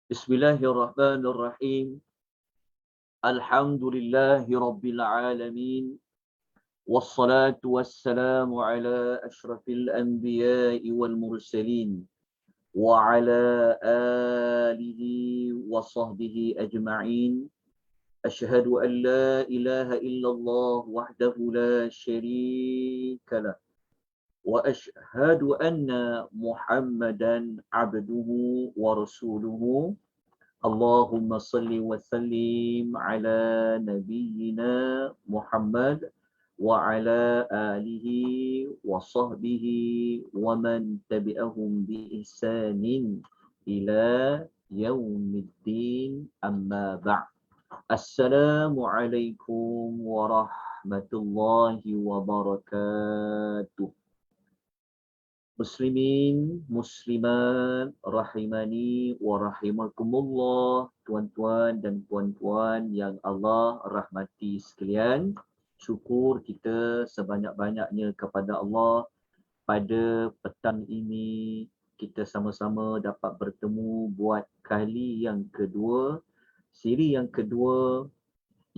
Bismillahirrahmanirrahim. Alhamdulillahi rabbil alamin. Wassalatu wassalamu ala ashrafil anbiya'i wal mursalin. Wa ala alihi wa sahbihi ajma'in. Ashhadu an la ilaha illallah wahdahu la sharika lah. Wa ashhadu anna Muhammadan abduhu wa rasuluhu. Allahumma salli wa sallim ala nabiyyina Muhammad wa ala alihi wa sahbihi wa man tabi'ahum bi ihsanin ila yaumiddin, amma ba'd. Assalamualaikum warahmatullahi wabarakatuh. Muslimin, muslimat, rahimani wa rahimakumullah, tuan-tuan dan puan-puan yang Allah rahmati sekalian. Syukur kita sebanyak-banyaknya kepada Allah pada petang ini kita sama-sama dapat bertemu buat kali yang kedua, siri yang kedua,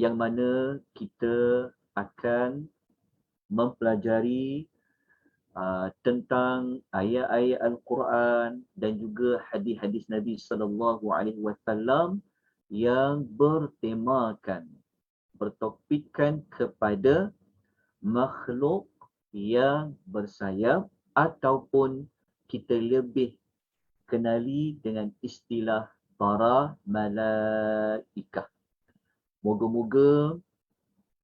yang mana kita akan mempelajari tentang ayat-ayat Al-Quran dan juga hadis-hadis Nabi sallallahu alaihi wasallam yang bertopikkan kepada makhluk yang bersayap ataupun kita lebih kenali dengan istilah para malaikah. Moga-moga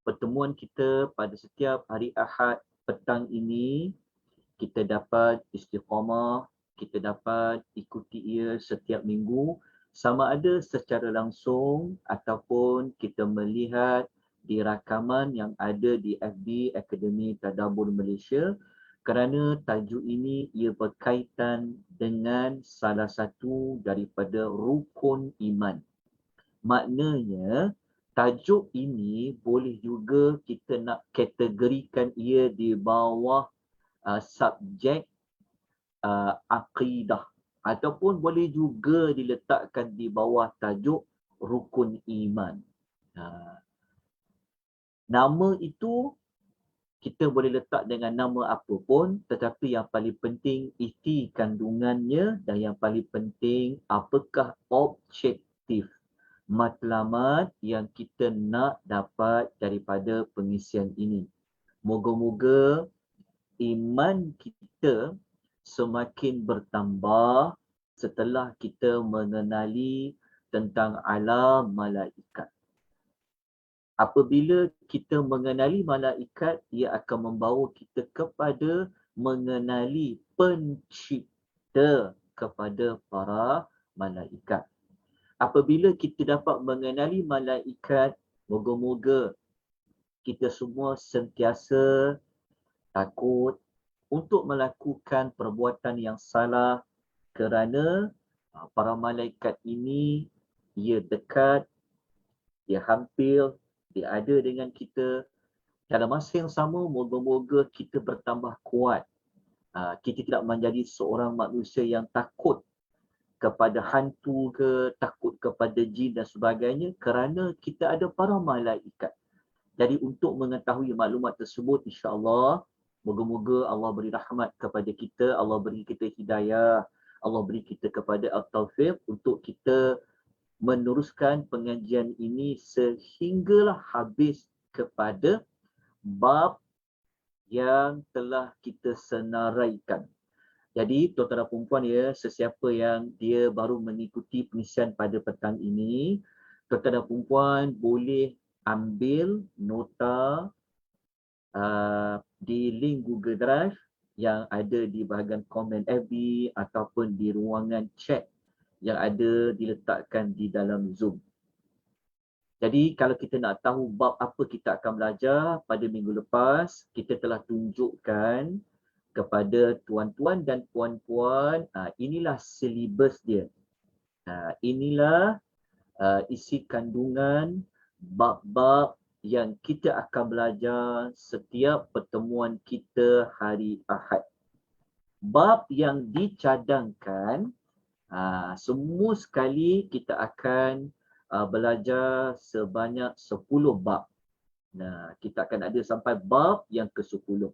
pertemuan kita pada setiap hari Ahad petang ini kita dapat istiqamah, kita dapat ikuti ia setiap minggu, sama ada secara langsung ataupun kita melihat di rakaman yang ada di FB Akademi Tadabbur Malaysia, kerana tajuk ini ia berkaitan dengan salah satu daripada rukun iman. Maknanya tajuk ini boleh juga kita nak kategorikan ia di bawah subjek akidah, ataupun boleh juga diletakkan di bawah tajuk rukun iman. Nama itu kita boleh letak dengan nama apa pun, tetapi yang paling penting isi kandungannya, dan yang paling penting apakah objektif matlamat yang kita nak dapat daripada pengisian ini. Moga-moga iman kita semakin bertambah setelah kita mengenali tentang alam malaikat. Apabila kita mengenali malaikat, ia akan membawa kita kepada mengenali pencipta kepada para malaikat. Apabila kita dapat mengenali malaikat, moga-moga kita semua sentiasa takut untuk melakukan perbuatan yang salah, kerana para malaikat ini ia dekat, dia hampir, dia ada dengan kita. Dalam masa yang sama, moga-moga kita bertambah kuat. Kita tidak menjadi seorang manusia yang takut kepada hantu ke, takut kepada jin dan sebagainya, kerana kita ada para malaikat. Jadi untuk mengetahui maklumat tersebut, insya-Allah, moga-moga Allah beri rahmat kepada kita, Allah beri kita hidayah, Allah beri kita kepada at-taufiq untuk kita meneruskan pengajian ini sehinggalah habis kepada bab yang telah kita senaraikan. Jadi tuan-tuan dan puan-puan ya, sesiapa yang dia baru mengikuti pengisian pada petang ini, tuan-tuan dan puan-puan boleh ambil nota di link Google Drive yang ada di bahagian komen FB ataupun di ruangan chat yang ada diletakkan di dalam Zoom. Jadi kalau kita nak tahu bab apa kita akan belajar pada minggu lepas, kita telah tunjukkan kepada tuan-tuan dan puan-puan, inilah silibus dia. Inilah isi kandungan bab-bab yang kita akan belajar setiap pertemuan kita hari Ahad. Bab yang dicadangkan Semua sekali kita akan belajar sebanyak 10 bab. Nah, kita akan ada sampai bab yang ke-10.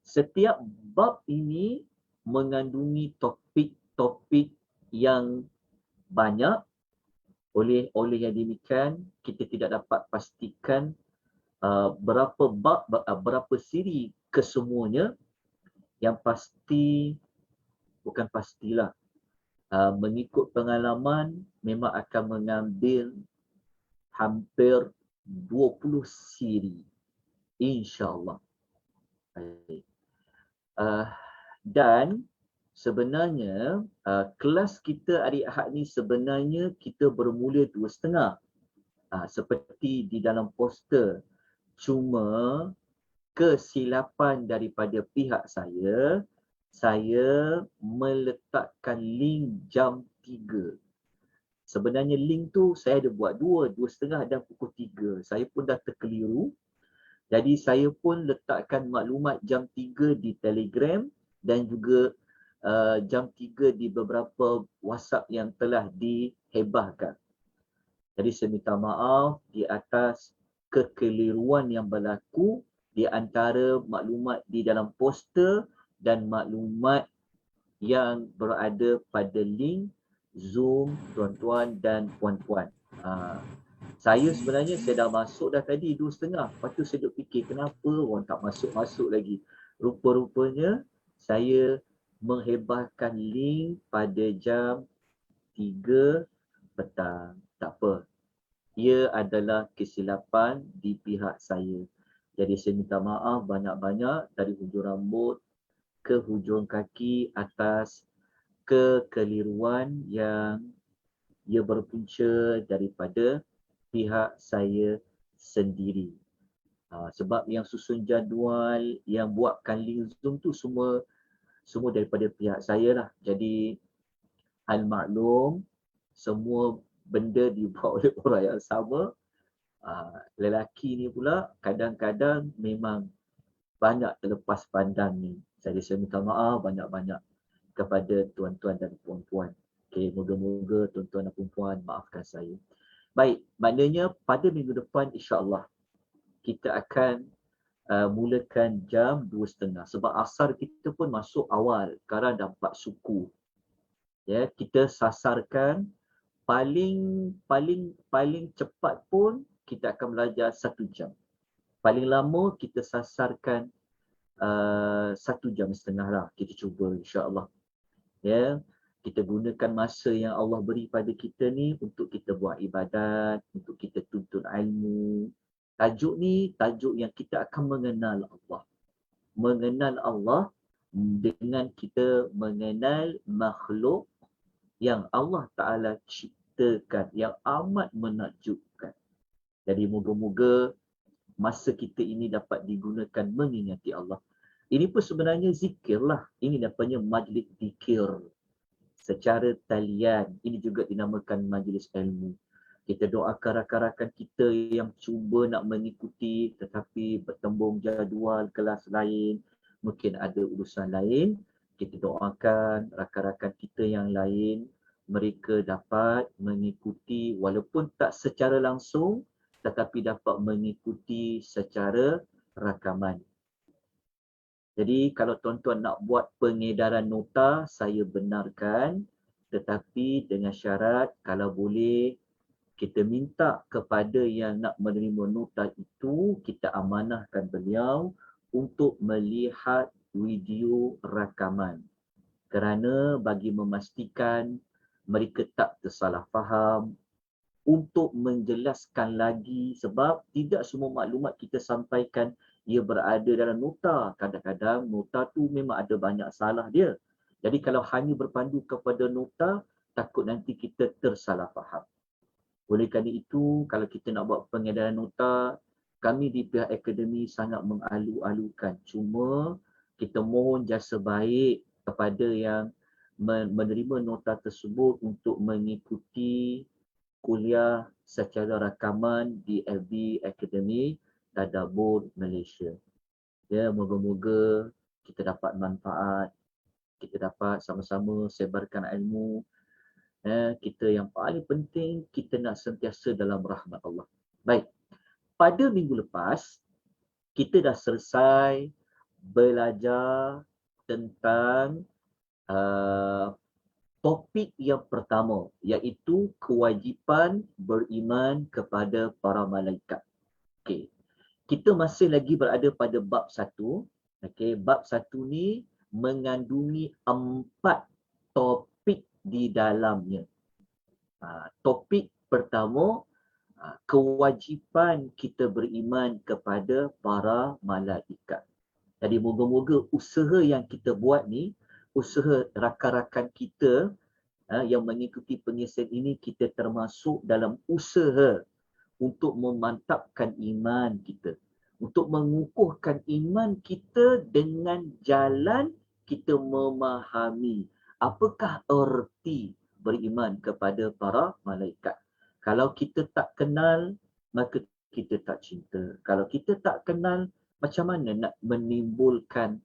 Setiap bab ini mengandungi topik-topik yang banyak. Oleh yang demikian, kita tidak dapat pastikan berapa bab, berapa siri kesemuanya. Yang pasti, bukan pastilah, mengikut pengalaman memang akan mengambil hampir 20 siri, insya-Allah. Baik. Dan sebenarnya kelas kita hari Ahad ni sebenarnya kita bermula 2.30 seperti di dalam poster. Cuma kesilapan daripada pihak saya meletakkan link jam 3. Sebenarnya link tu saya ada buat 2.30 dan pukul 3. Saya pun dah terkeliru. Jadi saya pun letakkan maklumat jam 3 di Telegram dan juga jam 3 di beberapa WhatsApp yang telah dihebahkan. Jadi saya minta maaf di atas kekeliruan yang berlaku di antara maklumat di dalam poster dan maklumat yang berada pada link Zoom tuan-tuan dan puan-puan. Saya sebenarnya saya dah masuk dah tadi 2.30. Lepas tu saya duk fikir kenapa orang tak masuk-masuk lagi. Rupa-rupanya saya menghebahkan link pada jam 3 petang. Tak apa. Ia adalah kesilapan di pihak saya. Jadi saya minta maaf banyak-banyak dari hujung rambut ke hujung kaki atas kekeliruan yang ia berpunca daripada pihak saya sendiri. Sebab yang susun jadual, yang buatkan link Zoom tu semua daripada pihak saya lah. Jadi hal maklum, semua benda dibuat oleh orang yang sama. Lelaki ni pula kadang-kadang memang banyak terlepas pandang ni. Jadi saya minta maaf banyak-banyak kepada tuan-tuan dan puan-puan. Okay, moga-moga tuan-tuan dan puan-puan maafkan saya. Baik, maknanya pada minggu depan insya-Allah kita akan mulakan jam 2.30 sebab asar kita pun masuk awal. Sekarang dah 4 suku. Ya, kita sasarkan paling cepat pun kita akan belajar 1 jam. Paling lama kita sasarkan 1 jam setengah lah. Kita cuba insya-Allah. Ya, kita gunakan masa yang Allah beri pada kita ni untuk kita buat ibadat, untuk kita tuntut ilmu. Tajuk ni tajuk yang kita akan mengenal Allah. Mengenal Allah dengan kita mengenal makhluk yang Allah Ta'ala ciptakan, yang amat menakjubkan. Jadi moga-moga masa kita ini dapat digunakan mengingati Allah. Ini pun sebenarnya zikir lah. Ini namanya majlis zikir. Secara talian, ini juga dinamakan majlis ilmu. Kita doakan rakan-rakan kita yang cuba nak mengikuti tetapi bertembung jadual kelas lain, mungkin ada urusan lain. Kita doakan rakan-rakan kita yang lain, mereka dapat mengikuti walaupun tak secara langsung tetapi dapat mengikuti secara rakaman. Jadi kalau tuan-tuan nak buat pengedaran nota, saya benarkan, tetapi dengan syarat kalau boleh kita minta kepada yang nak menerima nota itu, kita amanahkan beliau untuk melihat video rakaman. Kerana bagi memastikan mereka tak tersalah faham, untuk menjelaskan lagi sebab tidak semua maklumat kita sampaikan ia berada dalam nota. Kadang-kadang nota tu memang ada banyak salah dia. Jadi kalau hanya berpandu kepada nota, takut nanti kita tersalah faham. Oleh kerana itu, kalau kita nak buat pengedaran nota, kami di pihak akademi sangat mengalu-alukan. Cuma kita mohon jasa baik kepada yang menerima nota tersebut untuk mengikuti kuliah secara rakaman di FB Academy Tadabbur Malaysia. Ya, moga-moga kita dapat manfaat, kita dapat sama-sama sebarkan ilmu Kita yang paling penting, kita nak sentiasa dalam rahmat Allah. Baik, pada minggu lepas, kita dah selesai belajar tentang topik yang pertama, iaitu kewajipan beriman kepada para malaikat. Okey. Kita masih lagi berada pada bab 1. Okey, bab 1 ni mengandungi 4 topik di dalamnya. Topik pertama, kewajipan kita beriman kepada para malaikat. Jadi moga-moga usaha yang kita buat ni, usaha rakan-rakan kita yang mengikuti pengisian ini, kita termasuk dalam usaha untuk memantapkan iman kita, untuk mengukuhkan iman kita dengan jalan kita memahami apakah erti beriman kepada para malaikat. Kalau kita tak kenal, maka kita tak cinta. Kalau kita tak kenal, macam mana nak menimbulkan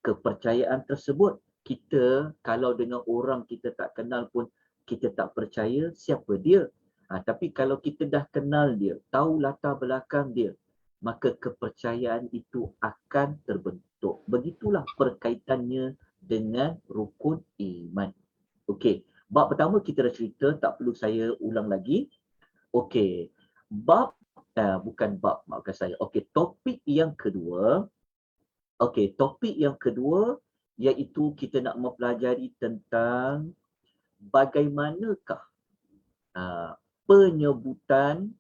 kepercayaan tersebut? Kita kalau dengan orang kita tak kenal pun kita tak percaya siapa dia. Tapi kalau kita dah kenal dia, tahu latar belakang dia, maka kepercayaan itu akan terbentuk. Begitulah perkaitannya dengan rukun iman. Okey, bab pertama kita dah cerita, tak perlu saya ulang lagi. Okey, maafkan saya. Okey, topik yang kedua. Iaitu kita nak mempelajari tentang bagaimanakah penyebutan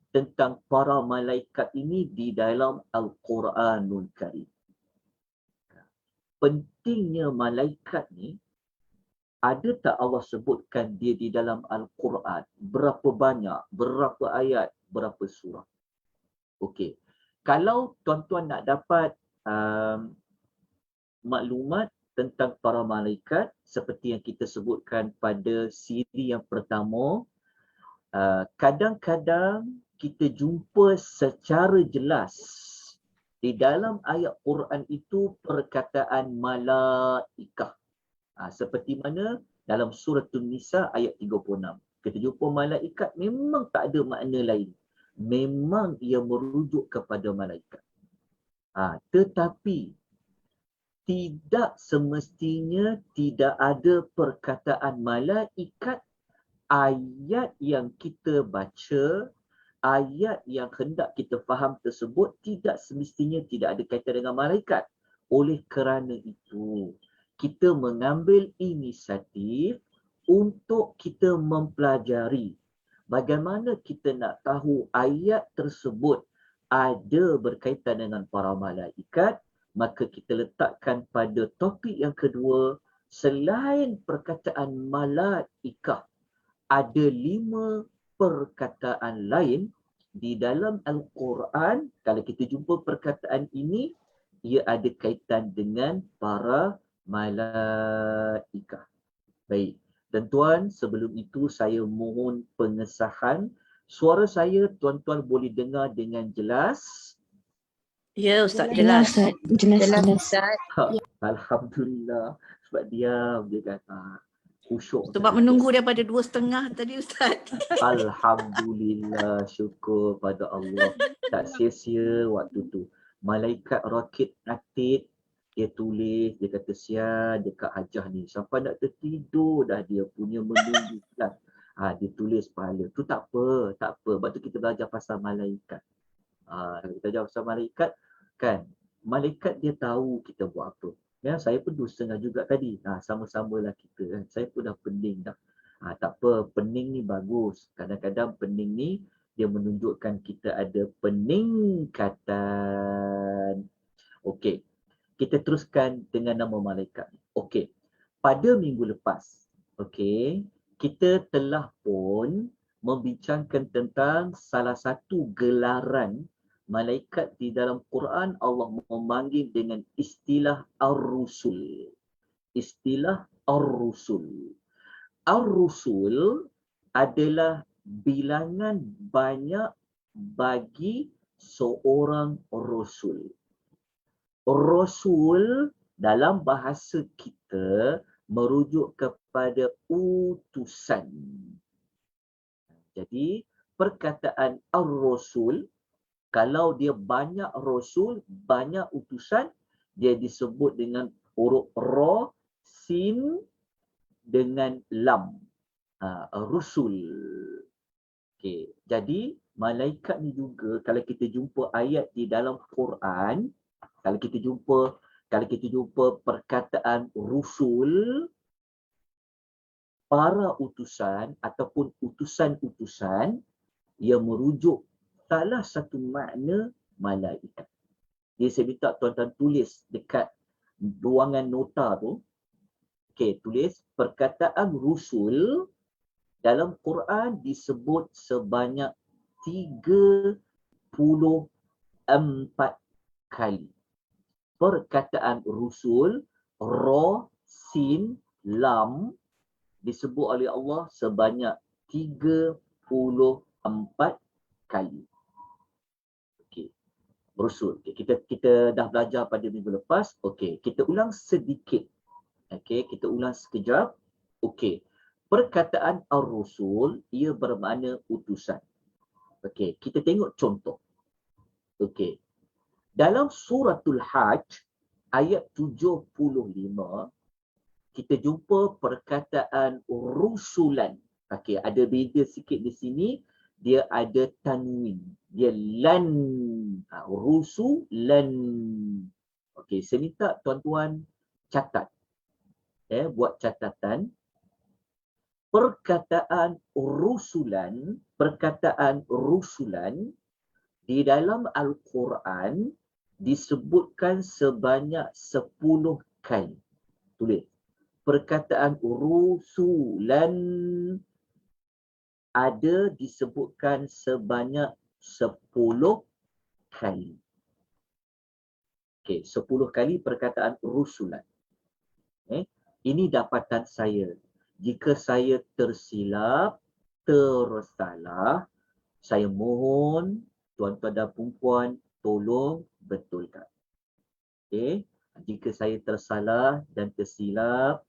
tentang para malaikat ini di dalam Al-Quranul Karim. Pentingnya malaikat ni, ada tak Allah sebutkan dia di dalam Al-Quran? Berapa banyak, berapa ayat, berapa surah? Okey. Kalau tuan-tuan nak dapat maklumat tentang para malaikat seperti yang kita sebutkan pada siri yang pertama, kadang-kadang kita jumpa secara jelas di dalam ayat Quran itu perkataan malaikah. Seperti mana dalam surah An-Nisa ayat 36. Kita jumpa malaikat memang tak ada makna lain. Memang ia merujuk kepada malaikat. Tetapi tidak semestinya tidak ada perkataan malaikat. Ayat yang kita baca, ayat yang hendak kita faham tersebut tidak semestinya tidak ada kaitan dengan malaikat. Oleh kerana itu, kita mengambil inisiatif untuk kita mempelajari bagaimana kita nak tahu ayat tersebut ada berkaitan dengan para malaikat. Maka kita letakkan pada topik yang kedua, selain perkataan malaikah, ada 5 perkataan lain di dalam Al-Quran. Kalau kita jumpa perkataan ini, ia ada kaitan dengan para malaikah. Baik, tuan-tuan, sebelum itu saya mohon pengesahan. Suara saya tuan-tuan boleh dengar dengan jelas? Ya Ustaz, jelas. Jelas Ustaz. Alhamdulillah. Sebab diam dia kata. Khusyuk. Sebab menunggu daripada 2.30 tadi Ustaz. Alhamdulillah, syukur pada Allah. Tak sia-sia waktu tu. Malaikat rakit atid, dia tulis, dia kata sial dekat Hajah ni. Sampai nak tertidur dah dia punya menunggu kan. Dia tulis pahala. Tu tak apa. Sebab tu kita belajar pasal malaikat. Kita belajar pasal malaikat kan. Malaikat dia tahu kita buat apa. Ya, saya pun 2.30 juga tadi. Sama-samalah kita kan. Saya pun dah pening dah. Tak apa, pening ni bagus. Kadang-kadang pening ni dia menunjukkan kita ada peningkatan. Okey. Kita teruskan dengan nama malaikat. Okey. Pada minggu lepas, okey, kita telah pun membincangkan tentang salah satu gelaran malaikat di dalam Quran. Allah memanggil dengan istilah Ar-Rusul. Istilah Ar-Rusul. Ar-Rusul adalah bilangan banyak bagi seorang Rasul. Rasul dalam bahasa kita merujuk kepada utusan. Jadi perkataan ar-rasul, kalau dia banyak rasul, banyak utusan, dia disebut dengan huruf ra, sin dengan lam. Rusul. Okey. Jadi malaikat ni juga kalau kita jumpa ayat di dalam Quran, kalau kita jumpa perkataan rusul, para utusan ataupun utusan-utusan, ia merujuk salah satu makna malaikat. Jadi saya minta tuan-tuan tulis dekat ruangan nota tu. Okey, tulis perkataan rusul dalam Quran disebut sebanyak 34 kali. Perkataan rusul, ra, sin, lam disebut oleh Allah sebanyak 34 kali. Okey. Rusul. Okay. Kita dah belajar pada minggu lepas. Okey, kita ulang sedikit. Okey, kita ulang sekejap. Okey. Perkataan ar-rusul ia bermakna utusan. Okey, kita tengok contoh. Okey. Dalam suratul Hajj ayat 75 kita jumpa perkataan rusulan. Okey, ada beza sikit di sini, dia ada tanwin. Dia lan. Rusulan. Okey, saya minta tuan-tuan catat. Buat catatan. Perkataan rusulan di dalam Al-Quran disebutkan sebanyak 10 kali. Tulis. Perkataan rusulan ada disebutkan sebanyak 10 kali. Okey, 10 kali perkataan rusulan. Ini dapatan saya. Jika saya tersilap, tersalah, saya mohon tuan-tuan dan puan tolong betulkan. Okey, jika saya tersalah dan tersilap,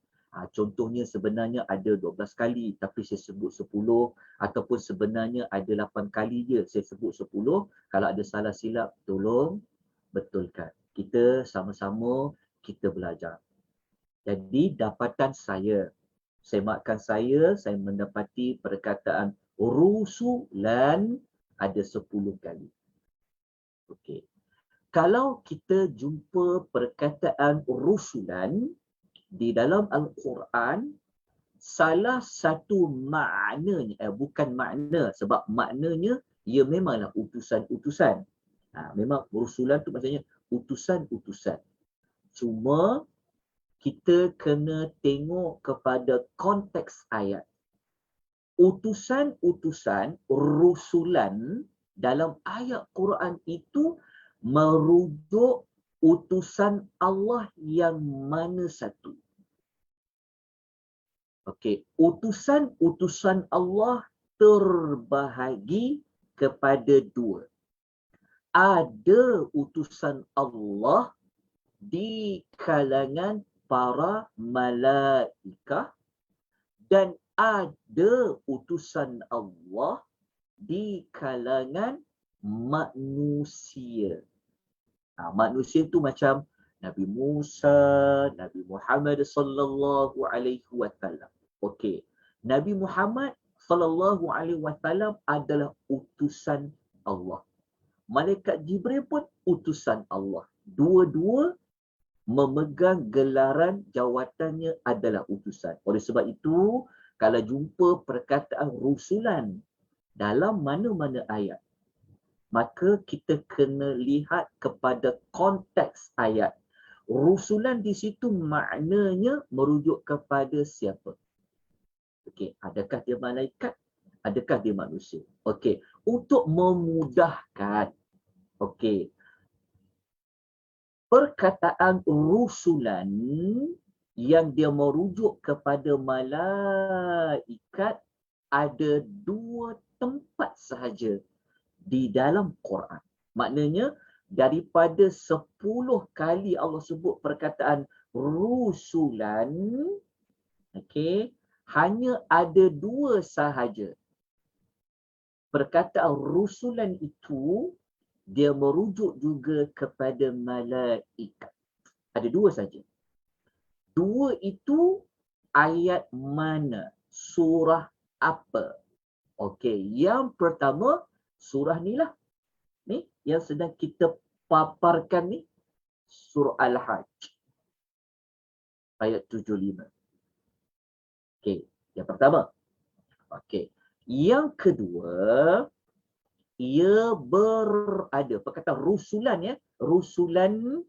contohnya sebenarnya ada 12 kali tapi saya sebut 10, ataupun sebenarnya ada 8 kali je saya sebut 10. Kalau ada salah silap, tolong betulkan. Kita sama-sama kita belajar. Jadi dapatan saya mendapati perkataan rusulan ada 10 kali. Okey. Kalau kita jumpa perkataan rusulan di dalam Al-Quran, salah satu maknanya, bukan makna, sebab maknanya ia memanglah utusan-utusan. Memang rusulan tu maksudnya utusan-utusan. Cuma kita kena tengok kepada konteks ayat. Utusan-utusan, rusulan dalam ayat Quran itu merujuk utusan Allah yang mana satu. Okey, utusan-utusan Allah terbahagi kepada dua. Ada utusan Allah di kalangan para malaikah dan ada utusan Allah di kalangan manusia. Manusia tu macam Nabi Musa, Nabi Muhammad sallallahu alaihi wasallam. Okey. Nabi Muhammad sallallahu alaihi wasallam adalah utusan Allah. Malaikat Jibril pun utusan Allah. Dua-dua memegang gelaran jawatannya adalah utusan. Oleh sebab itu, kalau jumpa perkataan rusulan dalam mana-mana ayat, maka kita kena lihat kepada konteks ayat. Rusulan di situ maknanya merujuk kepada siapa? Okey, adakah dia malaikat? Adakah dia manusia? Okey, untuk memudahkan, okey, perkataan rusulan yang dia merujuk kepada malaikat ada 2 tempat sahaja di dalam Quran. Maknanya daripada 10 kali Allah sebut perkataan rusulan, Okey, hanya ada dua sahaja. Perkataan rusulan itu dia merujuk juga kepada malaikat. Ada dua saja. Dua itu ayat mana? Surah apa? Okey, yang pertama surah ni lah. Ni yang sedang kita paparkan ni. Surah Al-Hajj. Ayat 75. Okey, yang pertama. Okey. Yang kedua, ia berada. Perkataan rusulan ya. Rusulan.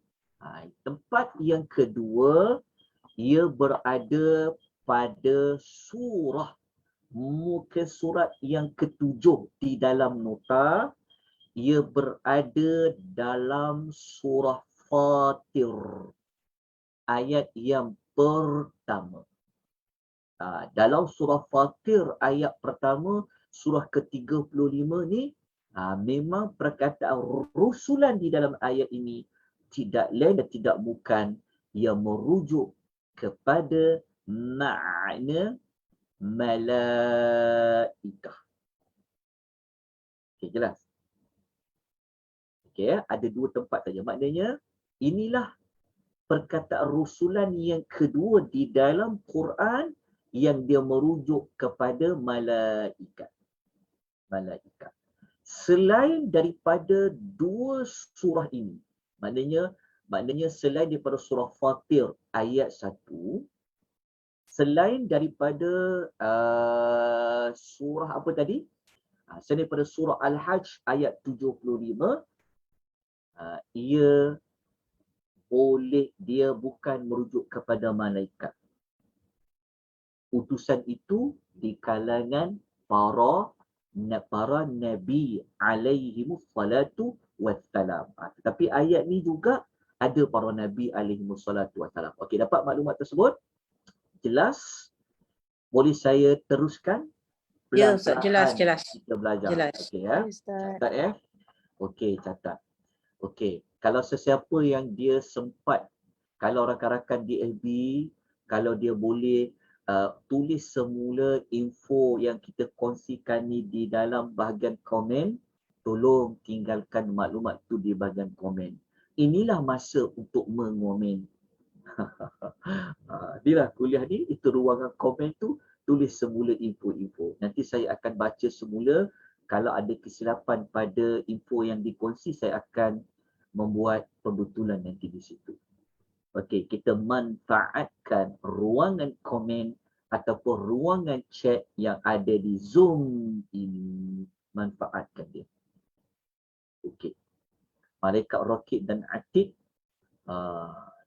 Tempat yang kedua, ia berada pada surah. Muka surat yang ketujuh di dalam nota. Ia berada dalam surah Fatir. Ayat yang pertama. Dalam surah Fatir ayat pertama, surah ke-35 ni, memang perkataan rusulan di dalam ayat ini tidak lain dan tidak bukan yang merujuk kepada makna malaikah. Okey, jelas? Okey, ada dua tempat saja. Maknanya, inilah perkataan rusulan yang kedua di dalam Quran yang dia merujuk kepada malaikat. Malaikat. Selain daripada dua surah ini, maknanya selain daripada surah Fatir ayat 1, selain daripada surah apa tadi? Selain daripada surah Al-Hajj ayat 75, dia bukan merujuk kepada malaikat. Utusan itu di kalangan para nabi alaihimus salatu wassalam. Tetapi ayat ni juga ada para nabi alaihimus salatu wassalam. Okey, dapat maklumat tersebut? Jelas? Boleh saya teruskan? Ya, Ustaz, jelas. Kita belajar. Jelas. Okey ya. Catat ya. Okey, catat. Okey, kalau sesiapa yang dia sempat, kalau rakan-rakan di FB, kalau dia boleh tulis semula info yang kita kongsikan ni di dalam bahagian komen, tolong tinggalkan maklumat tu di bahagian komen. Inilah masa untuk mengomen. Inilah kuliah ni, itu ruangan komen tu, tulis semula info-info. Nanti saya akan baca semula. Kalau ada kesilapan pada info yang dikongsi, saya akan membuat pembetulan nanti di situ. Okey, kita manfaatkan ruangan komen ataupun ruangan chat yang ada di Zoom ini. Manfaatkan dia. Okey. Malaikat Raqib dan Atid,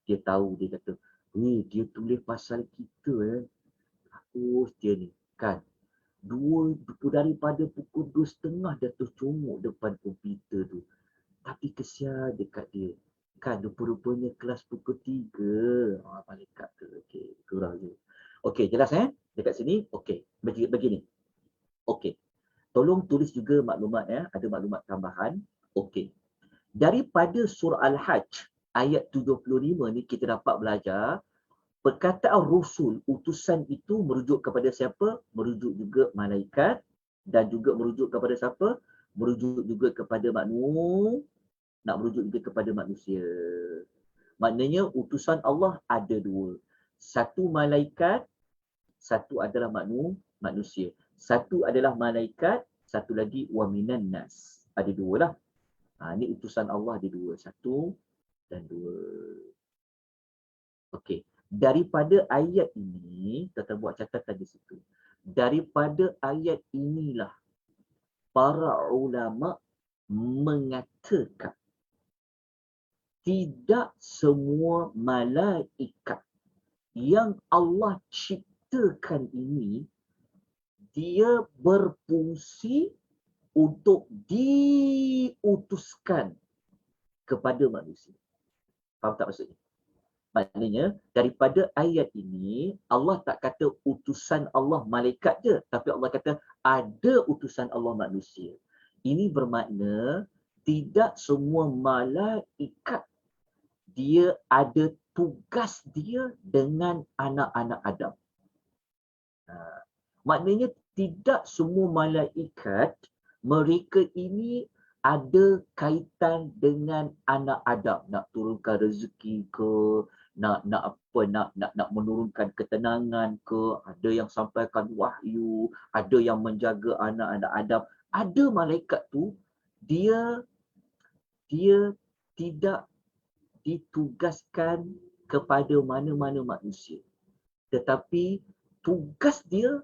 dia tahu, dia kata, dia tulis pasal kita Terus dia ni, kan. Daripada pukul 2.30 dia tercunguk depan komputer tu. Tapi kesian dekat dia. Kan rupa-rupanya kelas pukul 3. Malaikat tu. Okey, kurang je. Okey, jelas dekat sini? Okey, begini. Okey. Tolong tulis juga maklumat ada maklumat tambahan. Okey. Daripada surah Al-Hajj ayat 75 ni kita dapat belajar perkataan rusul, utusan itu merujuk kepada siapa? Merujuk juga malaikat dan juga merujuk kepada siapa? Merujuk juga kepada nak merujuk juga kepada manusia. Maknanya utusan Allah ada dua. Satu malaikat, satu adalah manusia. Satu adalah malaikat, satu lagi wa minan nas. Ada dua lah. Ini utusan Allah ada dua. Satu dan dua. Okey. Daripada ayat ini, kita buat catatan di situ. Daripada ayat inilah para ulama mengatakan tidak semua malaikat yang Allah ciptakan ini dia berfungsi untuk diutuskan kepada manusia. Faham tak maksudnya? Maknanya daripada ayat ini Allah tak kata utusan Allah malaikat je, tapi Allah kata ada utusan Allah manusia. Ini bermakna tidak semua malaikat dia ada tugas dia dengan anak-anak Adam. Ha, maknanya tidak semua malaikat mereka ini ada kaitan dengan anak Adam, nak turunkan rezeki ke, nak apa, nak menurunkan ketenangan ke, ada yang sampaikan wahyu, ada yang menjaga anak-anak Adam. Ada malaikat tu dia tidak ditugaskan kepada mana-mana manusia, tetapi tugas dia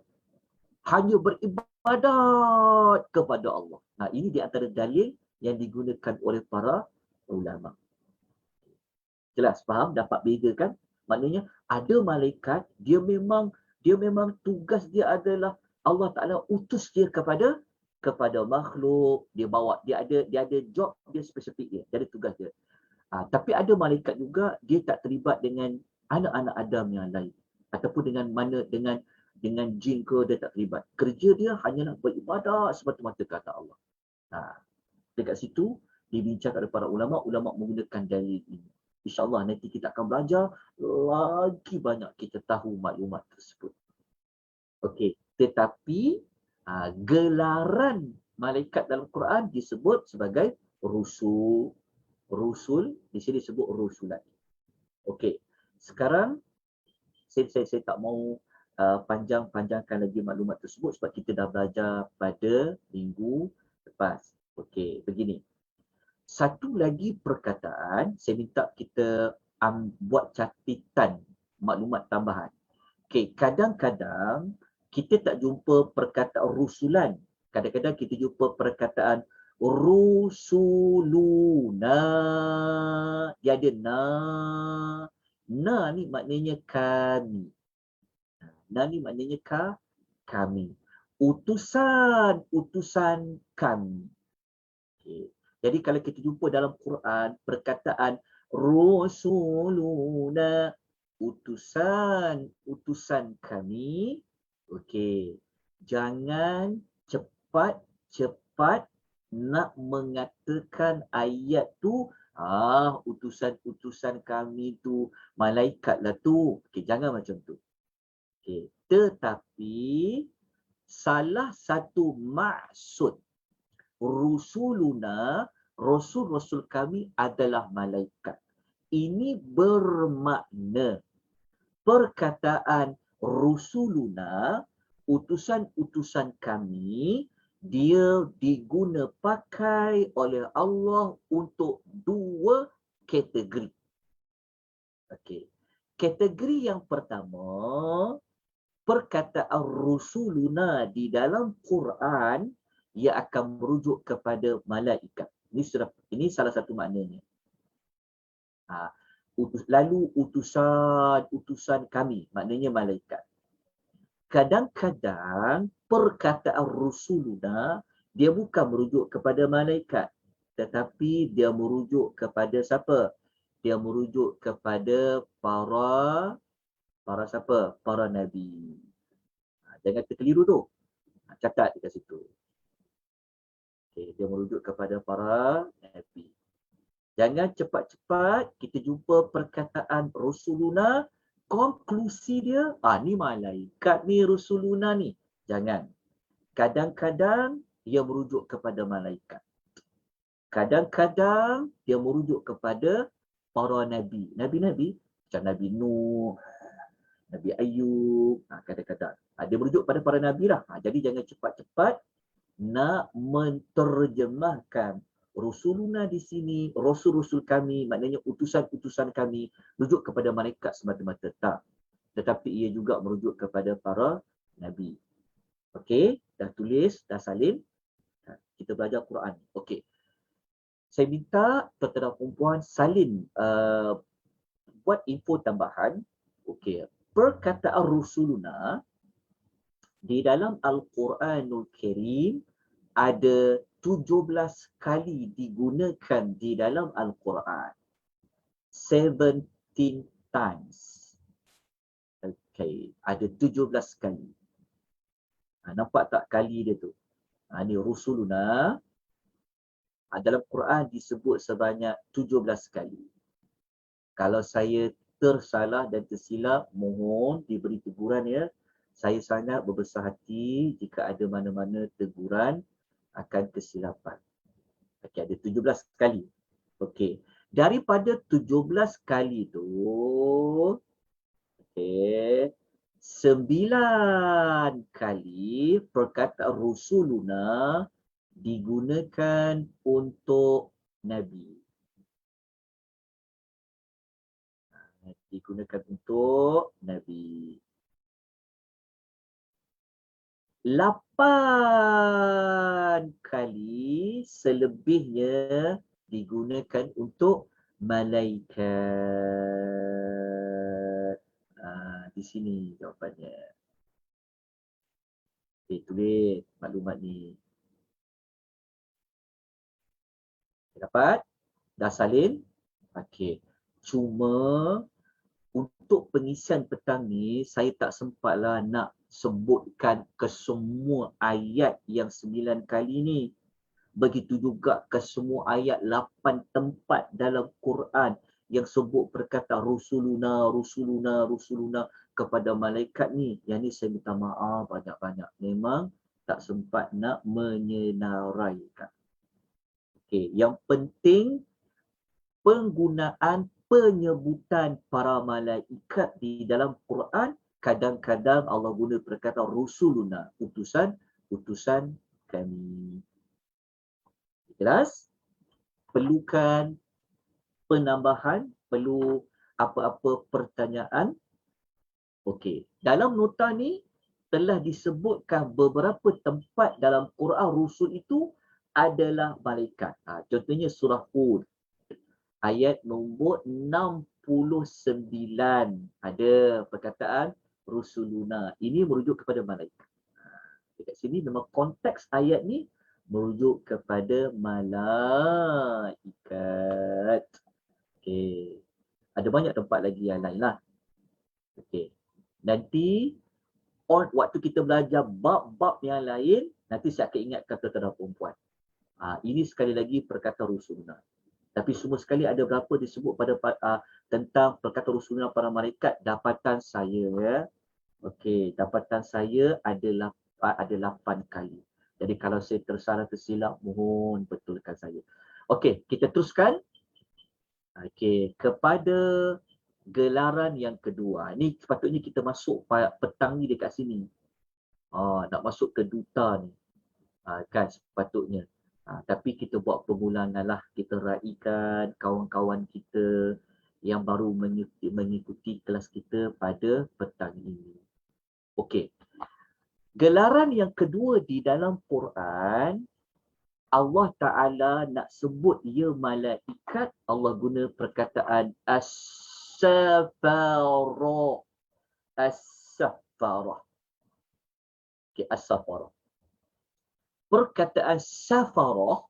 hanya beribadat kepada Allah. Nah, ini di antara dalil yang digunakan oleh para ulama. Jelas, faham? Dapat bedakan? Maknanya ada malaikat, dia memang tugas dia adalah Allah Taala utus dia kepada makhluk, dia ada job dia spesifik dia ada tugas dia. Tapi ada malaikat juga dia tak terlibat dengan anak-anak Adam yang lain, ataupun dengan jin ke, dia tak terlibat. Kerja dia hanyalah beribadat semata-mata kata Allah. Dekat situ dibincangkan oleh para ulama menggunakan dalil ini. InsyaAllah nanti kita akan belajar lagi banyak kita tahu maklumat tersebut. Okey, tetapi gelaran malaikat dalam Quran disebut sebagai rusul. Di sini disebut rusulan. Okey, sekarang saya tak mau panjangkan lagi maklumat tersebut sebab kita dah belajar pada minggu lepas. Okey, begini. Satu lagi perkataan, saya minta kita buat catatan maklumat tambahan. Okey, kadang-kadang kita tak jumpa perkataan rusulan. Kadang-kadang kita jumpa perkataan rusuluna. Dia ada na. Na ni maknanya kami. Na ni maknanya kami. Utusan kami. Okay. Jadi kalau kita jumpa dalam Quran perkataan rusuluna, utusan kami, okey, jangan cepat nak mengatakan ayat tu utusan kami tu malaikat lah tu. Okey, jangan macam tu. Okey, tetapi salah satu maksud rusuluna, rasul-rasul kami adalah malaikat. Ini bermakna perkataan rusuluna, utusan-utusan kami, dia diguna pakai oleh Allah untuk dua kategori. Okey. Kategori yang pertama, perkataan rusuluna di dalam Quran ia akan merujuk kepada malaikat. Ini salah satu maknanya. Lalu utusan kami, maknanya malaikat. Kadang-kadang perkataan rusuluna dia bukan merujuk kepada malaikat, tetapi dia merujuk kepada siapa? Dia merujuk kepada para siapa? Para nabi. Jangan terkeliru tu. Catat dekat situ. Okay, dia merujuk kepada para nabi. Jangan cepat-cepat kita jumpa perkataan rusuluna, konklusi dia, ni malaikat ni rusuluna ni. Jangan. Kadang-kadang dia merujuk kepada malaikat. Kadang-kadang dia merujuk kepada para nabi. Nabi-nabi macam Nabi Nuh, Nabi Ayub, kadang-kadang. Dia merujuk pada para nabi lah. Jadi jangan cepat-cepat nak menterjemahkan rusuluna di sini, rasul-rasul kami, maknanya utusan-utusan kami, merujuk kepada malaikat semata-mata. Tak. Tetapi ia juga merujuk kepada para nabi. Okey, dah tulis, dah salin. Kita belajar Quran. Okey. Saya minta tuan-tuan dan puan salin buat info tambahan. Okey. Perkataan rusuluna di dalam Al-Quranul Karim ada 17 kali digunakan di dalam Al-Quran. 17 times. Okay. Ada 17 kali. Nampak tak kali dia tu? Ini rusuluna. Dalam Quran disebut sebanyak 17 kali. Kalau saya tersalah dan tersilap, mohon diberi teguran ya. Saya sangat berbesar hati jika ada mana-mana teguran akan kesilapan. Okey, ada 17 kali. Okey. Daripada 17 kali tu, okey, 9 kali perkataan rusuluna digunakan untuk Nabi. Digunakan untuk Nabi. 8 kali selebihnya digunakan untuk malaikat. Di sini jawapannya. Okay, tulis maklumat ni. Dapat? Dah salin? Okey. Cuma untuk pengisian petang ni, saya tak sempatlah nak sebutkan ke semua ayat yang 9 kali ni. Begitu juga ke semua ayat 8 tempat dalam Quran yang sebut perkataan Rusuluna, Rusuluna, Rusuluna kepada malaikat ni. Yang ni saya minta maaf banyak-banyak. Memang tak sempat nak menyenaraikan. Okey, yang penting penggunaan penyebutan para malaikat di dalam Quran, kadang-kadang Allah guna perkataan Rusuluna, utusan kami. Jelas? Perlukan penambahan, perlu apa-apa pertanyaan? Okey, dalam nota ni telah disebutkan beberapa tempat dalam Quran Rusul itu adalah malaikat. Contohnya surah Hud, ayat nombor 69 ada perkataan Rusuluna. Ini merujuk kepada malaikat. Dekat sini memang konteks ayat ni merujuk kepada malaikat. Okey. Ada banyak tempat lagi yang lain lah. Okey. Nanti waktu kita belajar bab-bab yang lain, nanti saya akan ingatkan tuan-tuan dan perempuan. Ini sekali lagi perkataan Rusuluna. Tapi semua sekali ada berapa disebut pada tentang perkataan Rusuluna para malaikat, dapatan saya ya. Okey, dapatan saya ada 8 kali. Jadi kalau saya tersalah tersilap, mohon betulkan saya. Okey, kita teruskan. Okey, kepada gelaran yang kedua. Ni sepatutnya kita masuk petang ni dekat sini. Nak masuk ke duta ni. Kan sepatutnya. Tapi kita buat permulaan lah. Kita raikan kawan-kawan kita yang baru mengikuti kelas kita pada petang ini. Okey. Gelaran yang kedua di dalam Quran, Allah Ta'ala nak sebut ia malaikat, Allah guna perkataan as-safarah. As-safarah. Okay, as-safarah. Perkataan safarah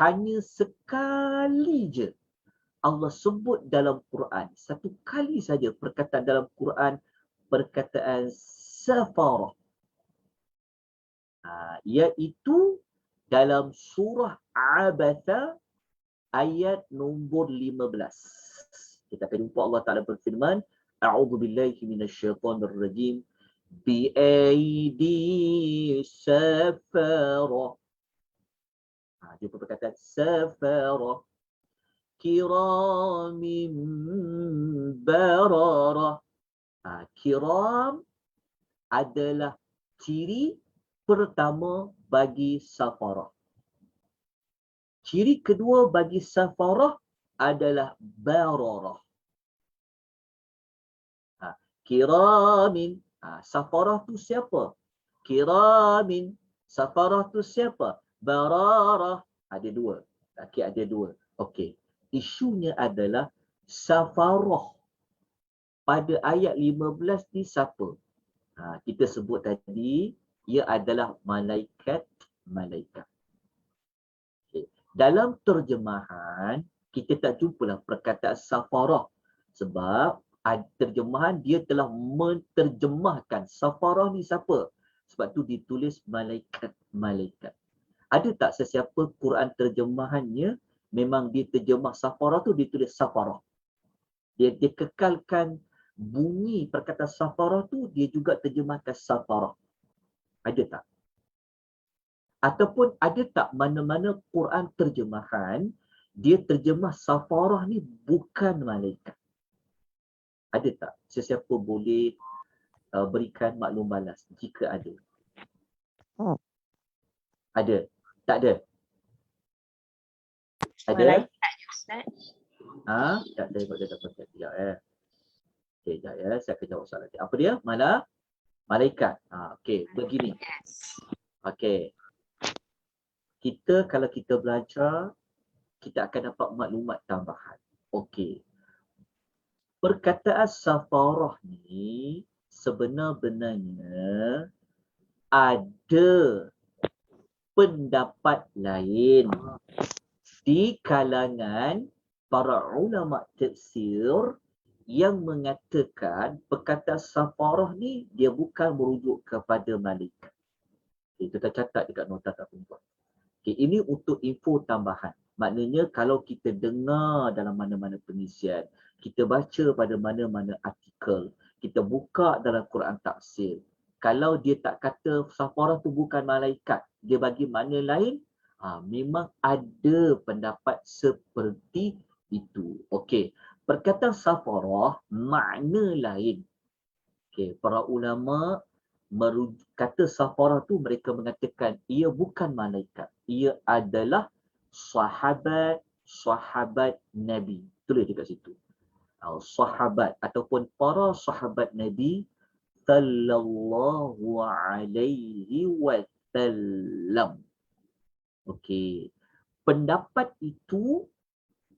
hanya sekali je Allah sebut dalam Quran. Satu kali saja perkataan dalam Quran, perkataan safarah. Iaitu dalam surah Abatha ayat nombor 15. Kita akan jumpa Allah Ta'ala berfirman, A'udzubillahi minasyaitonirrajim, bi'aidi safarah. Jumpa perkataan safarah. Kiramin bararah. Kiram adalah ciri pertama bagi safarah. Ciri kedua bagi safarah adalah bararah. Kiramin. Safarah tu siapa? Kiramin. Safarah tu siapa? Bararah. Ada dua. Okey, ada dua. Okey. Isunya adalah safarah. Pada ayat 15 ni siapa? Kita sebut tadi, ia adalah malaikat. Okay. Dalam terjemahan, kita tak jumpalah perkataan safarah. Sebab terjemahan dia telah menterjemahkan safarah ni siapa? Sebab tu ditulis malaikat. Ada tak sesiapa Quran terjemahannya memang dia terjemah safarah tu ditulis safarah. Dia kekalkan bunyi perkataan safarah tu dia juga terjemahkan safarah? Ada tak? Ataupun ada tak mana-mana Quran terjemahan dia terjemah safarah ni bukan malaikat? Ada tak? Sesiapa boleh berikan maklum balas jika ada? Ada? Tak ada? Ada? Malaikat je Ustaz. Tak ada kot dia dapat sekejap Okey, sekejap saya akan jawab soalan nanti. Apa dia? Malaikat. Okey, begini. Yes. Okey. Kalau kita belajar, kita akan dapat maklumat tambahan. Okey. Perkataan safarah ni sebenar-benarnya ada pendapat lain di kalangan para ulama tafsir yang mengatakan perkataan safarah ni dia bukan merujuk kepada malaikat. Kita catat dekat nota tak perempuan. Ini untuk info tambahan. Maknanya kalau kita dengar dalam mana-mana pengisian, kita baca pada mana-mana artikel, kita buka dalam Quran tafsir, kalau dia tak kata safarah tu bukan malaikat, dia bagi makna lain, memang ada pendapat seperti itu. Okey, perkataan safarah makna lain. Okey, para ulama kata safarah tu mereka mengatakan ia bukan malaikat, ia adalah sahabat Nabi. Tulis dekat situ. Sahabat ataupun para sahabat Nabi sallallahu alaihi wasallam. Okey. Pendapat itu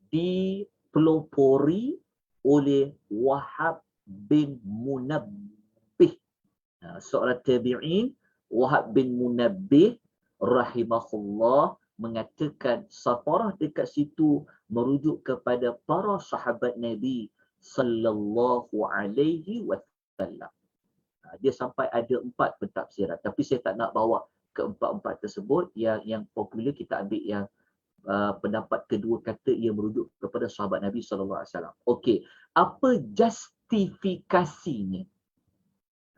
dipelopori oleh Wahab bin Munabbih. Seorang tabi'in, Wahab bin Munabbih rahimahullah mengatakan safarah dekat situ merujuk kepada para sahabat Nabi sallallahu alaihi wasallam. Dia sampai ada 4 pentafsiran, tapi saya tak nak bawa ke 4 tersebut. Yang popular kita ambil yang pendapat kedua kata ia merujuk kepada sahabat Nabi sallallahu alaihi wasallam. Okey, apa justifikasinya?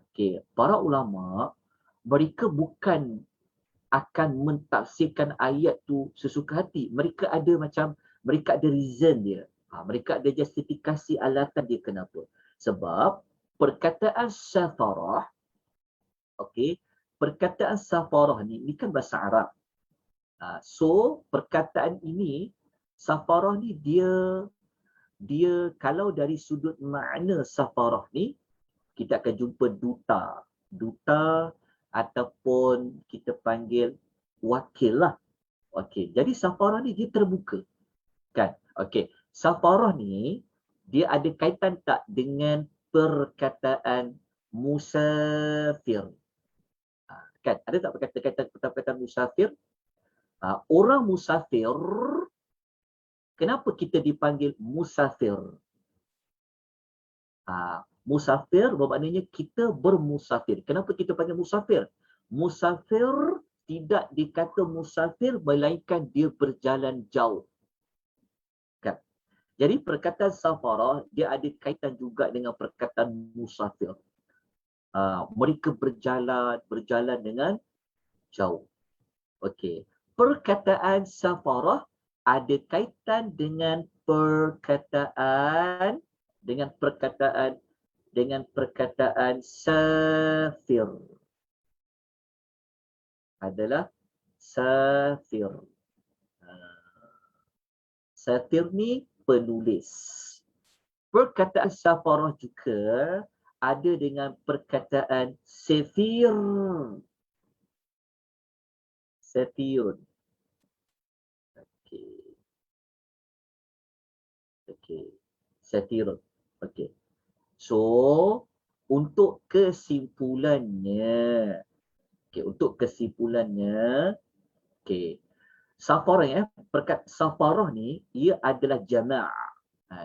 Okey, para ulama mereka bukan akan mentafsirkan ayat tu sesuka hati. Mereka ada reason dia. Mereka ada justifikasi alatan dia kenapa. Sebab perkataan safarah, okey, perkataan safarah ni kan bahasa Arab. So perkataan ini safarah ni dia kalau dari sudut makna safarah ni kita akan jumpa duta ataupun kita panggil wakil lah. Okey, jadi safarah ni dia terbuka. Kan? Okey, safarah ni dia ada kaitan tak dengan perkataan musafir? Kan? Ada tak perkataan musafir? Orang musafir, kenapa kita dipanggil musafir? Musafir bermaknanya kita bermusafir. Kenapa kita panggil musafir? Musafir tidak dikata musafir melainkan dia berjalan jauh. Kan? Jadi perkataan safarah dia ada kaitan juga dengan perkataan musafir. Mereka berjalan dengan jauh. Okey. Perkataan safarah ada kaitan dengan perkataan safir. Adalah safir. Safir ni penulis. Perkataan safarah juga ada dengan perkataan safir. Safirun. Okey. Safirun. Okey. So, untuk kesimpulannya, safarah perkataan safarah ni ia adalah jama'.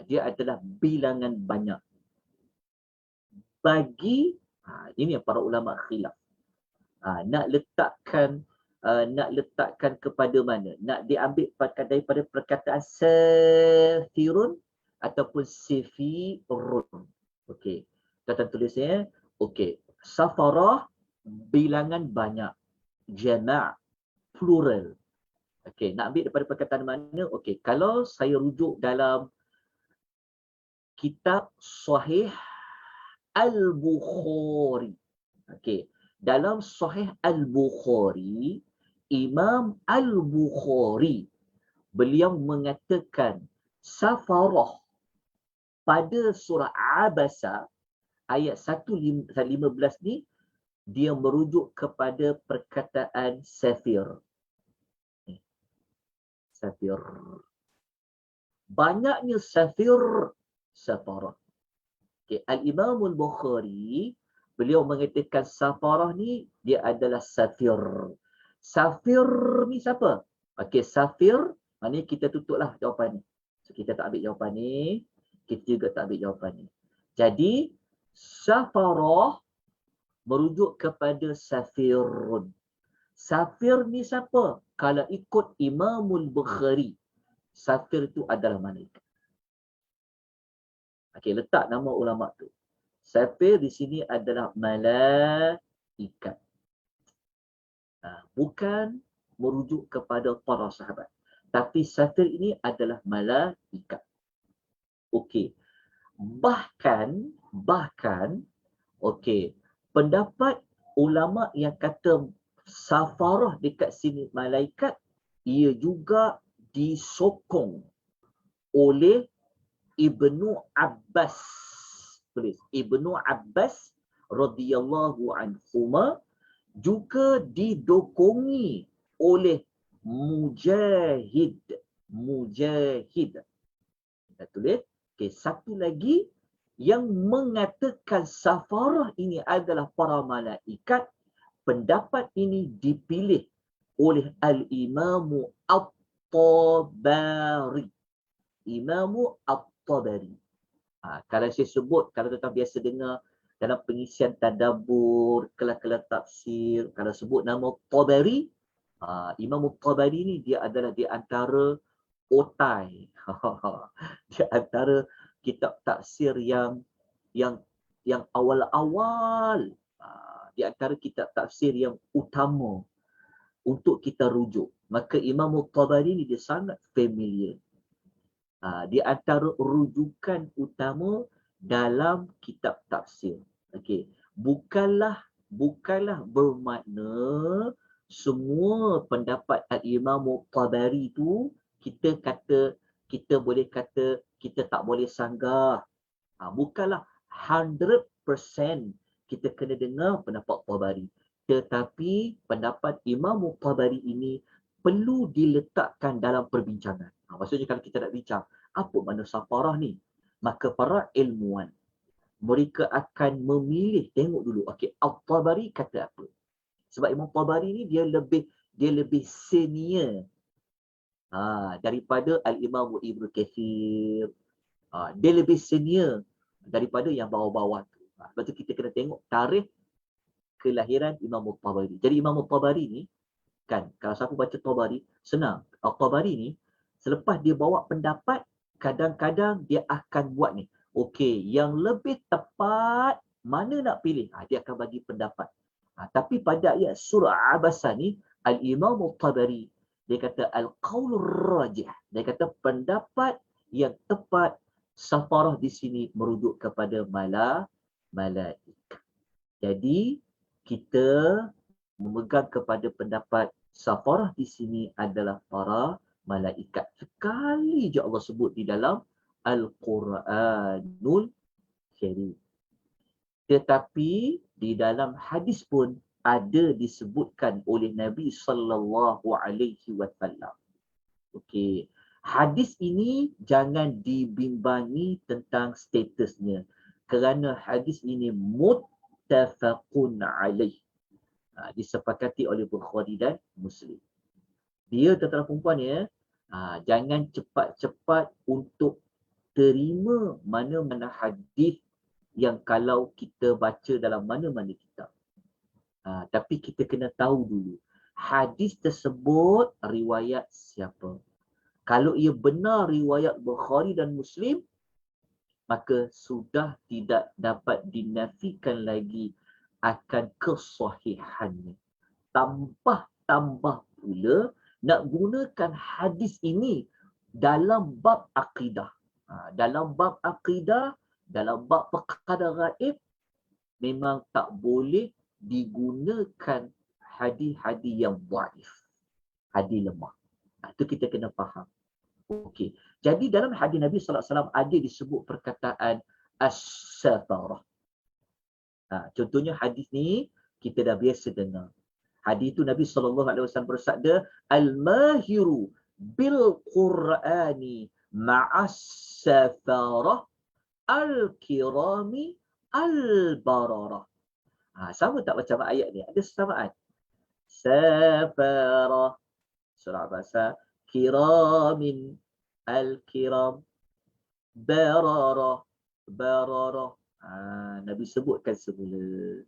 Dia adalah bilangan banyak. Bagi ini yang para ulama khilaf. Nak letakkan kepada mana? Nak diambil daripada perkataan safirun ataupun sifirun. Okey. Tata tulisnya, okey. Safarah bilangan banyak. Jama' plural. Okey, nak ambil daripada perkataan mana? Okey, kalau saya rujuk dalam kitab Sahih Al-Bukhari. Okey, dalam Sahih Al-Bukhari, Imam Al-Bukhari beliau mengatakan safarah pada surah Abasa ayat 1:15 ni dia merujuk kepada perkataan safir. Safir. Banyaknya safir safarah. Okay. Al-Imam Al-Bukhari beliau mengatakan safarah ni dia adalah safir. Safir ni siapa? Okey, safir maknanya kita tutuplah jawapan ni. So, kita tak ambil jawapan ni, kita juga tak ambil jawapan ni. Jadi safarah merujuk kepada safirun. Safir ni siapa? Kalau ikut Imamul Bukhari, safir itu adalah malaikat. Okey, letak nama ulama tu. Safir di sini adalah malaikat. Bukan merujuk kepada para sahabat. Tapi safir ini adalah malaikat. Okey. Bahkan, okey, pendapat ulama yang kata safarah dekat sini malaikat, ia juga disokong oleh Ibnu Abbas. Tulis, Ibnu Abbas radhiyallahu anhuma juga didokongi oleh Mujahid. Kita tulis. Okay, satu lagi yang mengatakan safarah ini adalah para malaikat. Pendapat ini dipilih oleh Al-Imamu At-Tabari. Imamu At-Tabari. Kalau saya sebut, kalau tuan biasa dengar dalam pengisian tadabbur, kelas-kelas tafsir, kalau sebut nama Tabari, Imam Tabari ni dia adalah di antara otai. Di antara kitab tafsir yang awal-awal, di antara kitab tafsir yang utama untuk kita rujuk. Maka Imam Tabari ni dia sangat familiar. Di antara rujukan utama dalam kitab tafsir. Okey, bukanlah bermakna semua pendapat Al-Imam Tabari tu kita boleh kata kita tak boleh sanggah. Bukanlah 100% kita kena dengar pendapat Tabari. Tetapi pendapat Imam Tabari ini perlu diletakkan dalam perbincangan. Maksudnya kalau kita nak bincang, apa makna safarah ni? Maka para ilmuwan mereka akan memilih, tengok dulu, okey, At-Tabari kata apa. Sebab Imam Tabari ni dia lebih senior daripada Al-Imam Ibnu Katsir. Dia lebih senior daripada yang bawah-bawah tu. Sebab tu kita kena tengok tarikh kelahiran Imam Tabari. Jadi Imam Tabari ni kan, kalau siapa baca Tabari, senang. Tabari ni selepas dia bawa pendapat, kadang-kadang dia akan buat ni. Okey, yang lebih tepat mana nak pilih? Dia akan bagi pendapat. Tapi pada ayat surah Abasa ni, Al-Imam Tabari, dia kata Al-Qawlur Rajih. Dia kata pendapat yang tepat, safarah di sini merujuk kepada malaikat. Jadi, kita memegang kepada pendapat safarah di sini adalah para malaikat. Sekali je Allah sebut di dalam Al-Quranul Karim. Tetapi di dalam hadis pun ada disebutkan oleh Nabi sallallahu alaihi wasallam. Okey, hadis ini jangan dibimbangi tentang statusnya kerana hadis ini muttafaqun alaih. Disepakati oleh Bukhari dan Muslim. Dia tuan-tuan perempuan ya, jangan cepat-cepat untuk terima mana-mana hadis yang kalau kita baca dalam mana-mana kitab. Tapi kita kena tahu dulu, hadis tersebut riwayat siapa. Kalau ia benar riwayat Bukhari dan Muslim, maka sudah tidak dapat dinafikan lagi akan kesahihannya. Tambah pula nak gunakan hadis ini dalam bab akidah. Dalam bab akidah, dalam bab perkara gaib, memang tak boleh digunakan hadis-hadis yang dhaif, hadis lemah. Itu kita kena faham. Okey. Jadi dalam hadis Nabi sallallahu alaihi wasallam ada disebut perkataan as-safarah. Contohnya hadis ni kita dah biasa dengar. Hadis itu Nabi sallallahu alaihi wasallam bersabda, al-mahiru bil Qur'ani ma'as safarah al-kirami al-bararah. Sama tak macam ayat ni? Ada kesamaan. Safarah, surah bahasa, kiramin, al-kiram, bararah, bararah. Nabi sebutkan semula.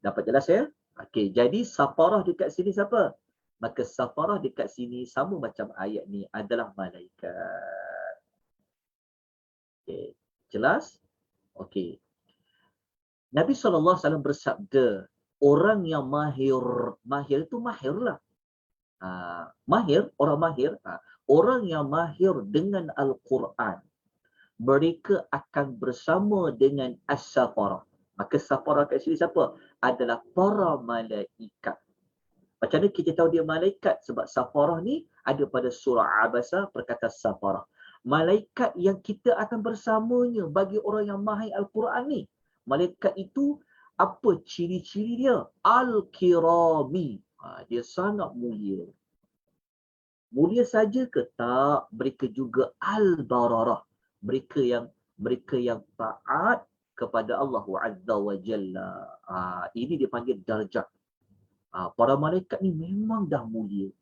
Dapat jelas ya? Okey, jadi safarah dekat sini siapa? Maka safarah dekat sini sama macam ayat ni adalah malaikat. Okey, jelas? Okey. Nabi SAW bersabda, orang yang mahir itu mahir lah. Mahir, orang mahir, orang yang mahir dengan Al-Quran, mereka akan bersama dengan as-safarah. Maka safarah kat sini siapa? Adalah para malaikat. Macam mana kita tahu dia malaikat? Sebab safarah ni ada pada surah Abasa perkataan safarah. Malaikat yang kita akan bersamanya bagi orang yang mahir Al-Quran ni. Malaikat itu apa ciri-ciri dia? Al-kirami. Dia sangat mulia. Mulia saja ke tak? Mereka juga al-bararah. Mereka yang taat kepada Allah Azza wa Jalla. Ini dipanggil darjat. Para malaikat ni memang dah mulia.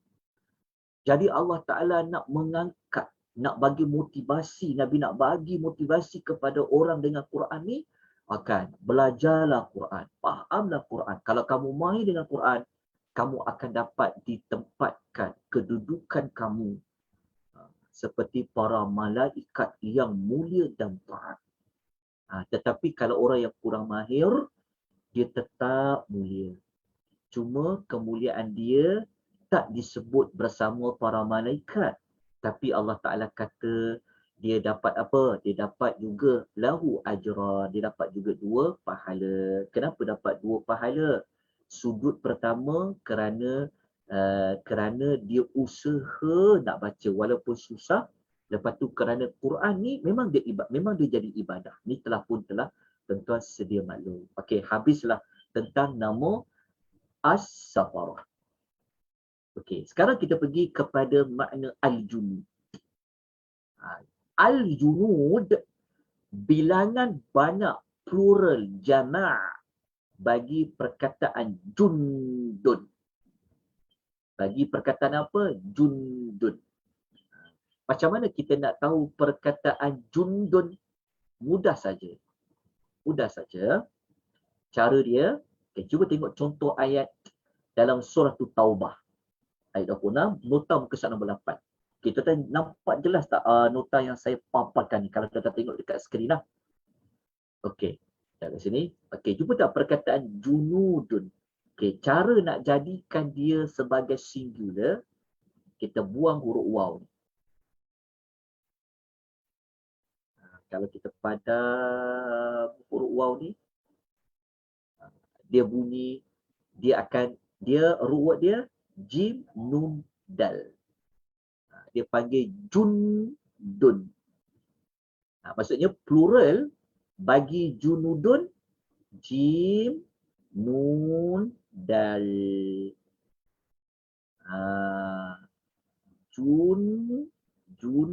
Jadi Allah Ta'ala nak mengangkat, nak bagi motivasi, Nabi nak bagi motivasi kepada orang dengan Quran ni, belajarlah Quran, fahamlah Quran. Kalau kamu main dengan Quran, kamu akan dapat ditempatkan kedudukan kamu seperti para malaikat yang mulia dan taat. Tetapi kalau orang yang kurang mahir, dia tetap mulia. Cuma kemuliaan dia tak disebut bersama para malaikat. Tapi Allah Ta'ala kata dia dapat apa? Dia dapat juga lahu ajra. Dia dapat juga 2 pahala. Kenapa dapat 2 pahala? Sudut pertama kerana dia usaha nak baca walaupun susah. Lepas tu kerana Quran ni memang dia jadi ibadah. Ni telah tuan-tuan sedia maklum. Okey, habislah tentang nama as-safarah. Okey, sekarang kita pergi kepada makna al-junud. Al-junud bilangan banyak, plural, jama' bagi perkataan jundun. Bagi perkataan apa? Jundun. Macam mana kita nak tahu perkataan jundun? Mudah saja. Mudah saja. Cara dia, cuba tengok contoh ayat dalam surah Taubah. Ayat 26, nota muka surat nombor 8. Kita nampak jelas tak nota yang saya paparkan ni? Kalau kita tengok dekat skrin lah. Okey, kat sini. Okey, jumpa tak perkataan junudun? Okey, cara nak jadikan dia sebagai singular, kita buang huruf waw ni. Kalau kita padam huruf waw ni, dia bunyi, huruf dia jim, nun, dal. Dia panggil jundun. Maksudnya plural bagi junudun, jim, nun, dal. Jun, dun.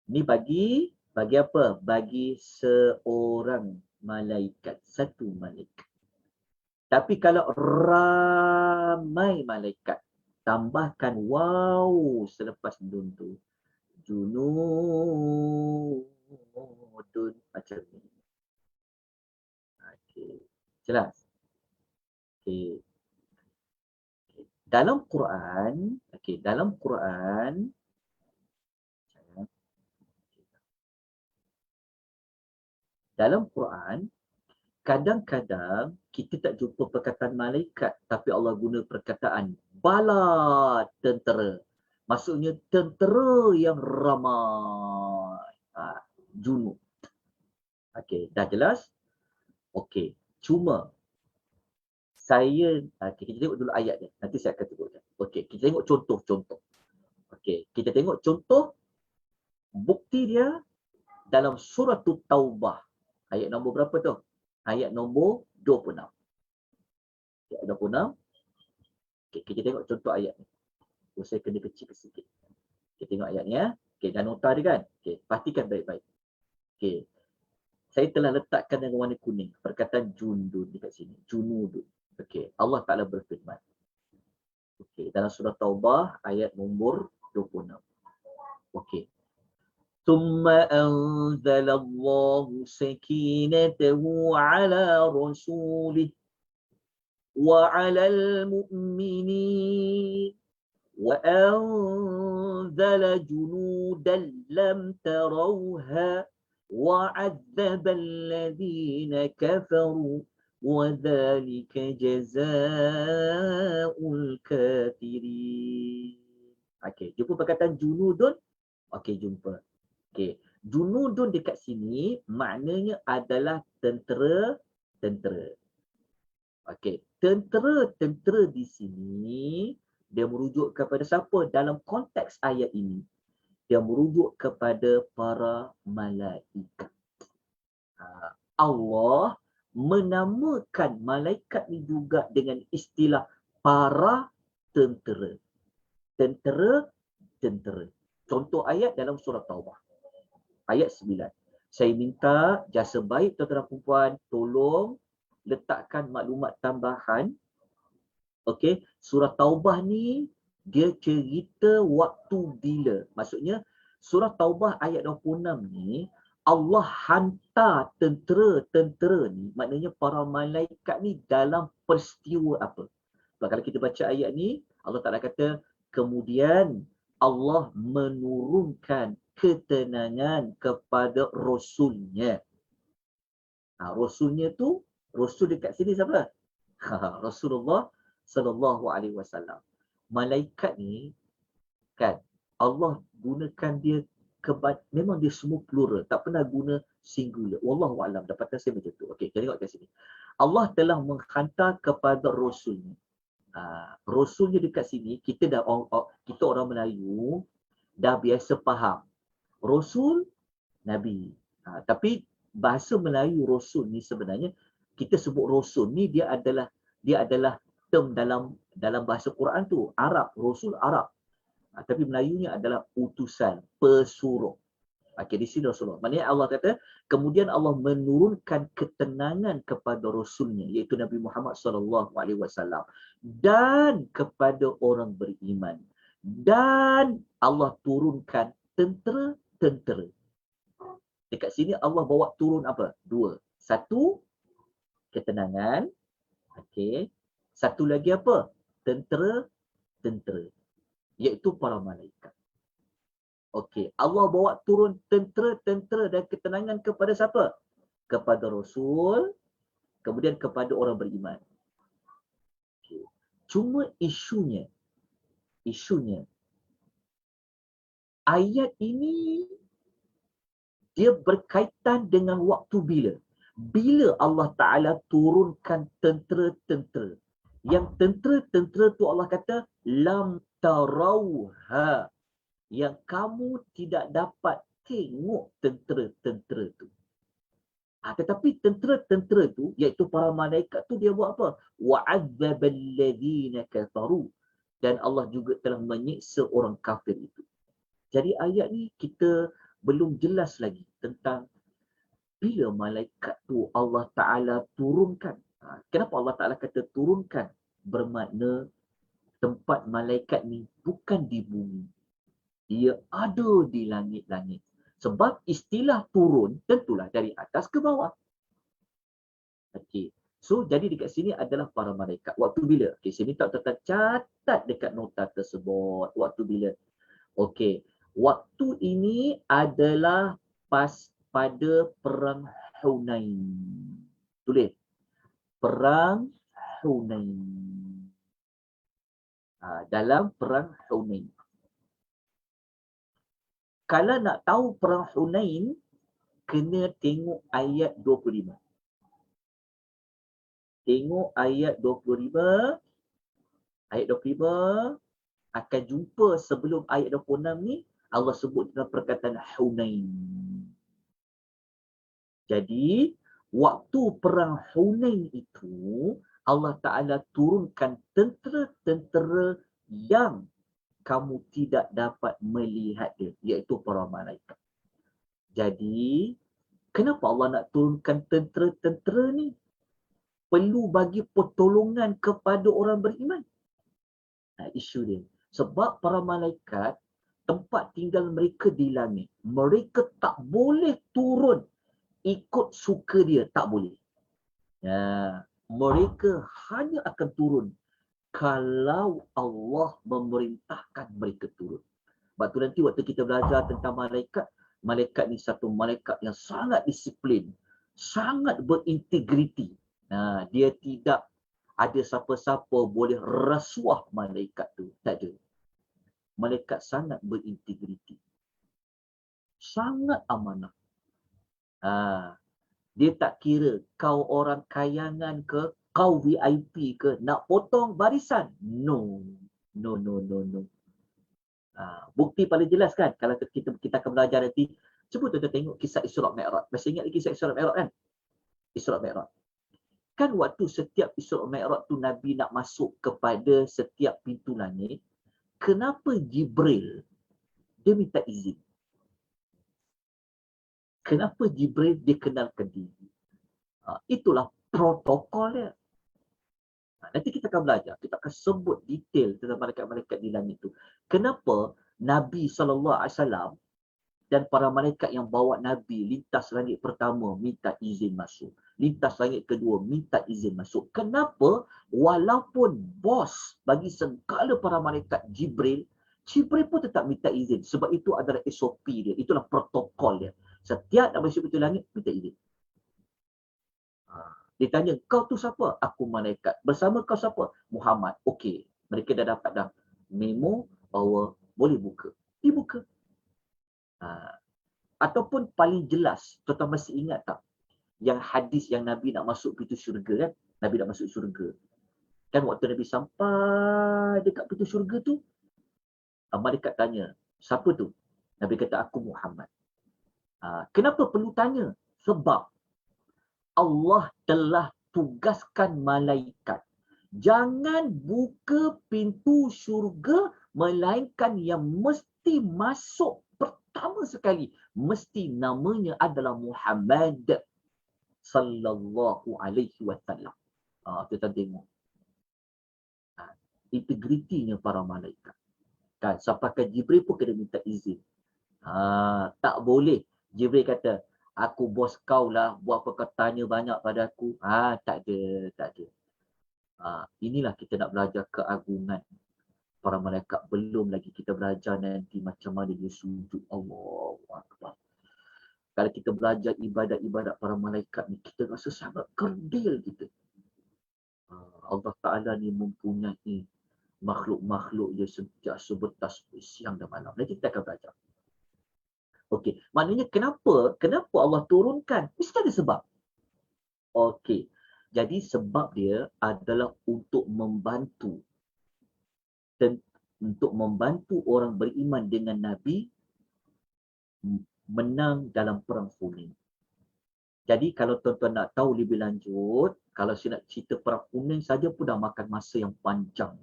Ni bagi apa? Bagi seorang malaikat, satu malaikat. Tapi kalau ramai malaikat, tambahkan waw selepas nun tu. Junudun, macam ni. Okey, jelas? Okey. Dalam Quran, Okey, dalam Quran kadang-kadang kita tak jumpa perkataan malaikat tapi Allah guna perkataan bala tentera. Maksudnya tentera yang ramai. Junud. Okey, dah jelas? Okey, cuma kita tengok dulu ayat dia. Nanti saya akan sebutkan. Okey, kita tengok contoh-contoh. Okey, kita tengok contoh bukti dia dalam surah Taubah. Ayat nombor berapa tu? Ayat nombor 26. Ayat 26. Okey, kita tengok contoh ayat ni. Saya kena kecil sikit. Kita tengok ayat ni ya. Okey, dah nota dia kan? Okey, pastikan baik-baik. Okey. Saya telah letakkan dengan warna kuning perkataan jundun dekat sini. Junudun. Okey, Allah Taala berfirman. Okey, dalam surah Taubah ayat nombor 26. Okey. ثم أنزل الله سكينته على رسوله وعلى المؤمنين وأنزل جنودا لم تروها وعذب الذين كفروا وذلك جزاء الكافرين. Okey, jumpa perkataan junudun? Okey, jumpa. Okey, junudun dekat sini maknanya adalah tentera-tentera. Okey, tentera-tentera di sini dia merujuk kepada siapa dalam konteks ayat ini? Dia merujuk kepada para malaikat. Allah menamakan malaikat ni juga dengan istilah para tentera. Tentera. Contoh ayat dalam surah Taubah. Ayat 9. Saya minta jasa baik tuan-tuan dan puan, tolong letakkan maklumat tambahan. Okey, surah Taubah ni dia cerita waktu bila. Maksudnya surah Taubah ayat 26 ni Allah hantar tentera-tentera ni, maknanya para malaikat ni dalam peristiwa apa. Sebab kalau kita baca ayat ni, Allah Ta'ala kata, kemudian Allah menurunkan ketenangan kepada Rasulnya. Rasulnya tu, Rasul dekat sini siapa? Rasulullah Sallallahu Alaihi Wasallam. Malaikat ni, kan, Allah gunakan dia memang dia semua plural, tak pernah guna singular. Wallahu a'lam. Dapatan saya macam tu. Okey, kita tengok kat sini. Allah telah menghantar kepada Rasulnya. Rasulnya dekat sini, kita orang Melayu dah biasa faham. Rasul, Nabi. Tapi bahasa Melayu Rasul ni sebenarnya, kita sebut Rasul ni dia adalah term dalam bahasa Quran tu. Arab, Rasul Arab. Tapi Melayunya adalah utusan, pesuruh. Okey, di sini Rasulullah. Maknanya Allah kata, kemudian Allah menurunkan ketenangan kepada Rasulnya, iaitu Nabi Muhammad SAW. Dan kepada orang beriman. Dan Allah turunkan tentera-tentera. Dekat sini Allah bawa turun apa? Dua. Satu, ketenangan. Okey. Satu lagi apa? Tentera-tentera. Iaitu para malaikat. Okey, Allah bawa turun tentera-tentera dan ketenangan kepada siapa? Kepada Rasul, kemudian kepada orang beriman. Okay. Cuma isunya, ayat ini dia berkaitan dengan waktu bila? Bila Allah Ta'ala turunkan tentera-tentera. Yang tentera-tentera tu Allah kata, lam tarauha, yang kamu tidak dapat tengok tentera-tentera tu. Tetapi tentera-tentera tu, iaitu para malaikat tu, dia buat apa? Wa'adzabal ladzina kafaru, dan Allah juga telah menyiksa orang kafir itu. Jadi ayat ni kita belum jelas lagi tentang bila malaikat tu Allah Ta'ala turunkan. Kenapa Allah Ta'ala kata turunkan? Bermakna tempat malaikat ni bukan di bumi. Dia ada di langit-langit. Sebab istilah turun tentulah dari atas ke bawah. Okey. So, jadi dekat sini adalah para malaikat. Waktu bila? Okey, sini tak tuan catat dekat nota tersebut. Waktu bila? Okey, waktu ini adalah pada perang Hunain. Tulis, perang Hunain. Dalam perang Hunain. Kalau nak tahu perang Hunain, kena tengok ayat 25. Tengok ayat 25. Ayat 25 akan jumpa sebelum ayat 26 ni, Allah sebut dalam perkataan Hunain. Jadi, waktu perang Hunain itu, Allah Ta'ala turunkan tentera-tentera yang kamu tidak dapat melihat dia, iaitu para malaikat. Jadi, kenapa Allah nak turunkan tentera-tentera ni? Perlu bagi pertolongan kepada orang beriman. Isu dia. Sebab para malaikat, tempat tinggal mereka di langit. Mereka tak boleh turun ikut suka dia. Tak boleh. Mereka hanya akan turun kalau Allah memerintahkan mereka turun. Sebab tu nanti waktu kita belajar tentang malaikat, malaikat ni satu malaikat yang sangat disiplin, sangat berintegriti. Dia tidak ada siapa-siapa boleh rasuah malaikat tu. Tak ada. Malaikat sangat berintegriti. Sangat amanah. Dia tak kira kau orang kayangan ke, kau VIP ke, nak potong barisan. No. No. Bukti paling jelas kan, kalau kita akan belajar nanti, cuba tuan-tuan tengok kisah Isra' Mi'raj. Masih ingat lagi kisah Isra' Mi'raj kan? Isra' Mi'raj. Kan waktu setiap Isra' Mi'raj tu Nabi nak masuk kepada setiap pintu langit, kenapa Jibril dia minta izin? Kenapa Jibril dia kenalkan diri? Itulah protokol dia. Nanti kita akan belajar, kita akan sebut detail tentang malaikat-malaikat di langit itu. Kenapa Nabi SAW dan para malaikat yang bawa Nabi lintas langit pertama minta izin masuk. Lintas langit kedua minta izin masuk. Kenapa? Walaupun bos bagi segala para malaikat Jibril pun tetap minta izin. Sebab itu adalah SOP dia. Itulah protokol dia. Setiap nak masuk pintu langit, minta izin. Dia tanya, kau tu siapa? Aku malaikat. Bersama kau siapa? Muhammad. Okey. Mereka dah dapat dah memo bahawa boleh buka. Dibuka. Ataupun paling jelas, tuan-tuan masih ingat tak? Yang hadis yang Nabi nak masuk pintu syurga kan? Nabi nak masuk syurga. Kan waktu Nabi sampai dekat pintu syurga tu, malaikat tanya, siapa tu? Nabi kata, aku Muhammad. Kenapa perlu tanya? Sebab Allah telah tugaskan malaikat. Jangan buka pintu syurga melainkan yang mesti masuk pertama sekali. Mesti namanya adalah Muhammad sallallahu alaihi wasallam. Kita tengok. Integritinya para malaikat. Kan, sampai Jibril pun kena minta izin. Tak boleh. Jibril kata, aku bos kau lah, buat apa kau tanya banyak pada aku? Tak ada. Inilah kita nak belajar keagungan para malaikat. Belum lagi kita belajar nanti macam mana dia sujud. Allahu Akbar. Kalau kita belajar ibadat-ibadat para malaikat ni, kita rasa sangat kerdil kita. Allah Ta'ala ni mempunyai makhluk-makhluk dia sentiasa bertasbih siang dan malam. Nanti kita akan belajar. Okey, maknanya kenapa Allah turunkan? Mesti ada sebab. Okey, jadi sebab dia adalah untuk membantu orang beriman dengan Nabi menang dalam perang Hunain. Jadi kalau tuan-tuan nak tahu lebih lanjut, kalau saya nak cerita perang Hunain saja pun dah makan masa yang panjang.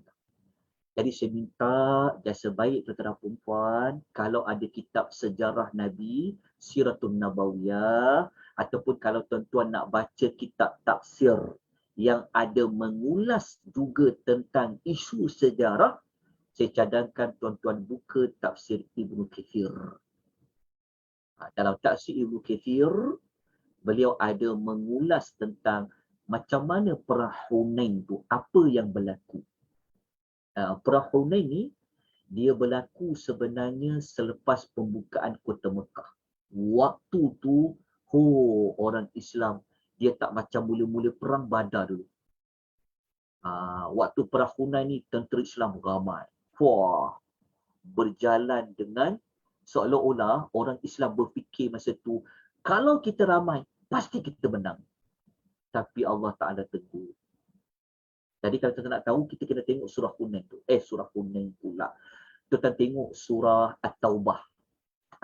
Jadi saya minta jasa baik tuan-tuan dan puan, kalau ada kitab sejarah Nabi, Siratun Nabawiyah, ataupun kalau tuan-tuan nak baca kitab tafsir yang ada mengulas juga tentang isu sejarah, saya cadangkan tuan-tuan buka tafsir Ibnu Kathir. Dalam tafsir Ibnu Kathir, beliau ada mengulas tentang macam mana perang Hunain tu, apa yang berlaku. Perang Hunain ni dia berlaku sebenarnya selepas pembukaan kota Mekah. Waktu tu, orang Islam dia tak macam mula-mula perang Badar dulu. Waktu perang Hunain ni tentera Islam ramai. Wah, berjalan dengan seolah-olah orang Islam berfikir masa tu, kalau kita ramai, pasti kita menang. Tapi Allah Ta'ala tegur. Jadi kalau kita nak tahu, kita kena tengok surah Hunain tu. Surah Hunain pula. Kita tengok surah At-Taubah.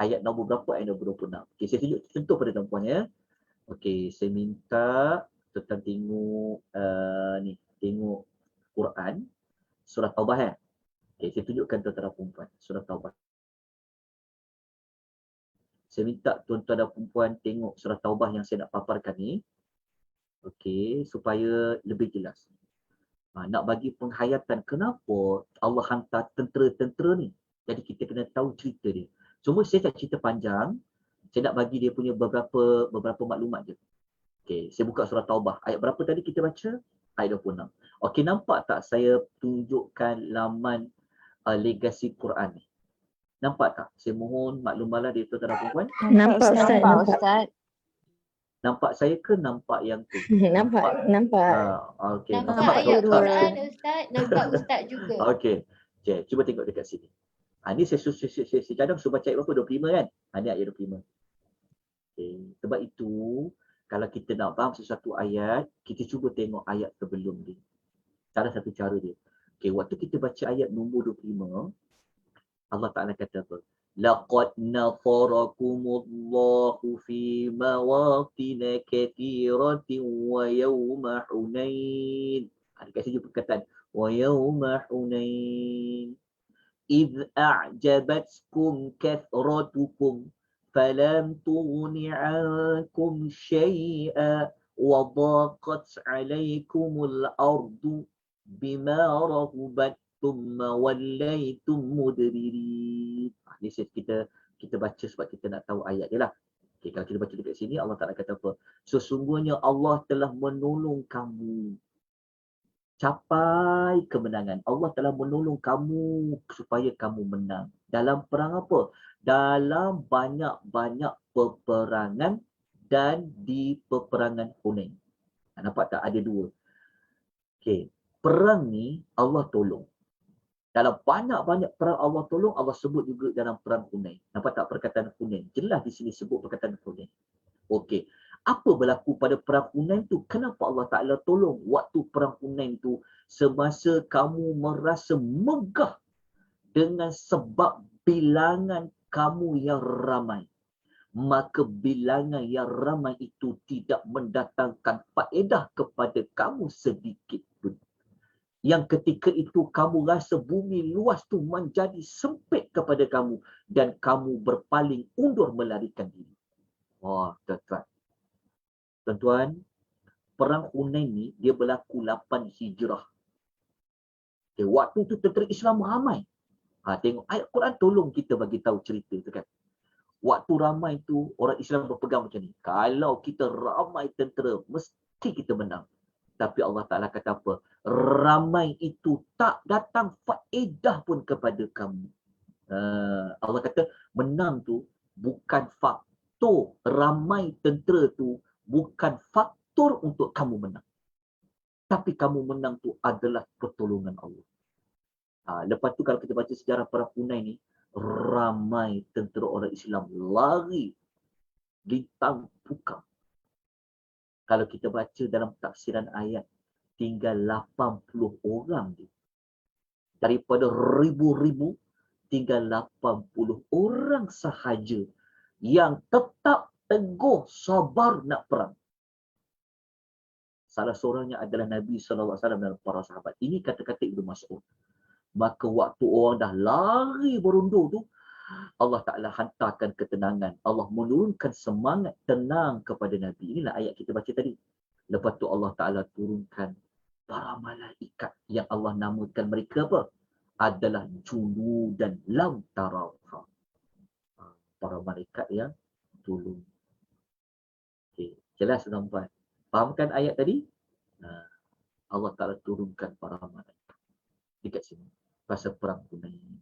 Ayat nombor berapa? Ayat nombor 26. Okay, saya tunjuk contoh pada tuan-puan ya. Okay, saya minta tuan tengok ni, tengok Quran surah Taubah ya. Okay, saya tunjukkan tuan-tuan dan puan-puan surah Taubah. Saya minta tuan-tuan dan puan-puan tengok surah Taubah yang saya nak paparkan ni. Okay, supaya lebih jelas. Nak bagi penghayatan kenapa Allah hantar tentera-tentera ni. Jadi kita kena tahu cerita dia. Cuma saya tak cerita panjang. Saya nak bagi dia punya beberapa maklumat je. Okay, saya buka surah Taubah. Ayat berapa tadi kita baca? Ayat 26. Okey, nampak tak saya tunjukkan laman legasi Quran ni? Nampak tak? Saya mohon maklumatlah dari tuan-tuan dan puan-puan. Nampak Ustaz, Ustaz. Nampak saya ke nampak yang tu? Nampak. Okey. Nampak ayat Quran Ustaz, nampak Ustaz juga. Okey. Okay, cuba tengok dekat sini. Ni saya cadang suruh baca ayat berapa? 25 kan? Ni ayat 25. Okay. Sebab itu, kalau kita nak faham sesuatu ayat, kita cuba tengok ayat sebelum dia. Salah satu cara dia. Okay, waktu kita baca ayat nombor 25, Allah Ta'ala kata apa? Laqad nasarakumullahu fi mawatin kathiratin wa yawma Hunain. Dekat sini perkataan wa yawma Hunain. إذ أعجبتكم كثرتكم فلم تغن عنكم شيئا وضاقت عليكم الأرض بما رحبت ثم وليتم مدبرين. Ini kita baca sebab kita nak tahu ayat dia lah. Okay, kalau kita baca dekat sini, Allah Ta'ala kata apa? Sesungguhnya Allah telah menolong kamu capai kemenangan. Allah telah menolong kamu supaya kamu menang. Dalam perang apa? Dalam banyak-banyak peperangan dan di peperangan Hunain. Nampak tak? Ada dua. Okay. Perang ni Allah tolong. Dalam banyak-banyak perang Allah tolong, Allah sebut juga dalam perang Hunain. Nampak tak perkataan Hunain? Jelas di sini sebut perkataan Hunain. Okey. Apa berlaku pada perang Hunain tu? Kenapa Allah Ta'ala tolong waktu perang Hunain tu semasa kamu merasa megah dengan sebab bilangan kamu yang ramai. Maka bilangan yang ramai itu tidak mendatangkan faedah kepada kamu sedikit pun. Yang ketika itu kamu rasa bumi luas tu menjadi sempit kepada kamu dan kamu berpaling undur melarikan diri. Wah, tuan-tuan. Tuan-tuan, perang Hunain ni dia berlaku 8 Hijrah. Okay, waktu tu tentera Islam ramai. Tengok ayat Quran tolong kita bagi tahu cerita tu kan. Waktu ramai tu orang Islam berpegang macam ni. Kalau kita ramai tentera, mesti kita menang. Tapi Allah Ta'ala kata apa? Ramai itu tak datang faedah pun kepada kamu. Allah kata menang tu bukan faktor ramai tentera tu bukan faktor untuk kamu menang. Tapi kamu menang tu adalah pertolongan Allah. Lepas tu kalau kita baca sejarah perang Hunain ni, ramai tentera orang Islam lari lintang pukang. Kalau kita baca dalam tafsiran ayat, tinggal 80 orang je. Daripada ribu-ribu, tinggal 80 orang sahaja yang tetap teguh sabar nak perang. Salah seorangnya adalah Nabi SAW dan para sahabat. Ini kata-kata Ibnu Mas'ud. Maka waktu orang dah lari berundur tu, Allah Ta'ala hantarkan ketenangan. Allah menurunkan semangat tenang kepada Nabi. Inilah ayat kita baca tadi. Lepas tu Allah Ta'ala turunkan para malaikat yang Allah namakan mereka apa? Adalah junudan lam tarawha. Para malaikat yang tolong. Okay. Jelas tuan-tuan? Fahamkan ayat tadi? Uh, Allah Ta'ala turunkan para malaikat dekat sini. Pasal perang Hunain.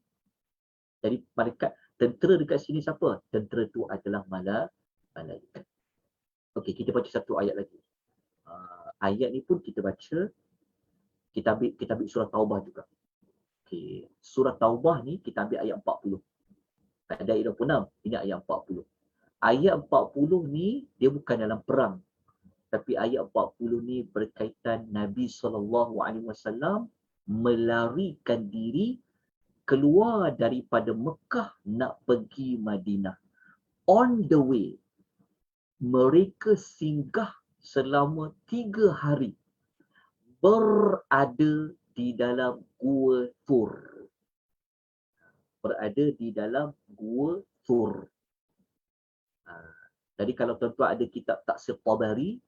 Jadi malaikat, tentera dekat sini siapa? Tentera tu adalah malaikat. Okey, kita baca satu ayat lagi. Ayat ni pun kita baca, kita ambil surah Taubah juga. Okey, surah Taubah ni kita ambil ayat 40. Ada ayat 26, ini ayat 40. Ayat 40 ni dia bukan dalam perang. Tapi ayat 40 ni berkaitan Nabi SAW melarikan diri keluar daripada Mekah nak pergi Madinah. On the way, mereka singgah selama 3 hari berada di dalam Gua Thur. Berada di dalam Gua Thur. Jadi kalau tuan-tuan ada kitab Tafsir Tabari,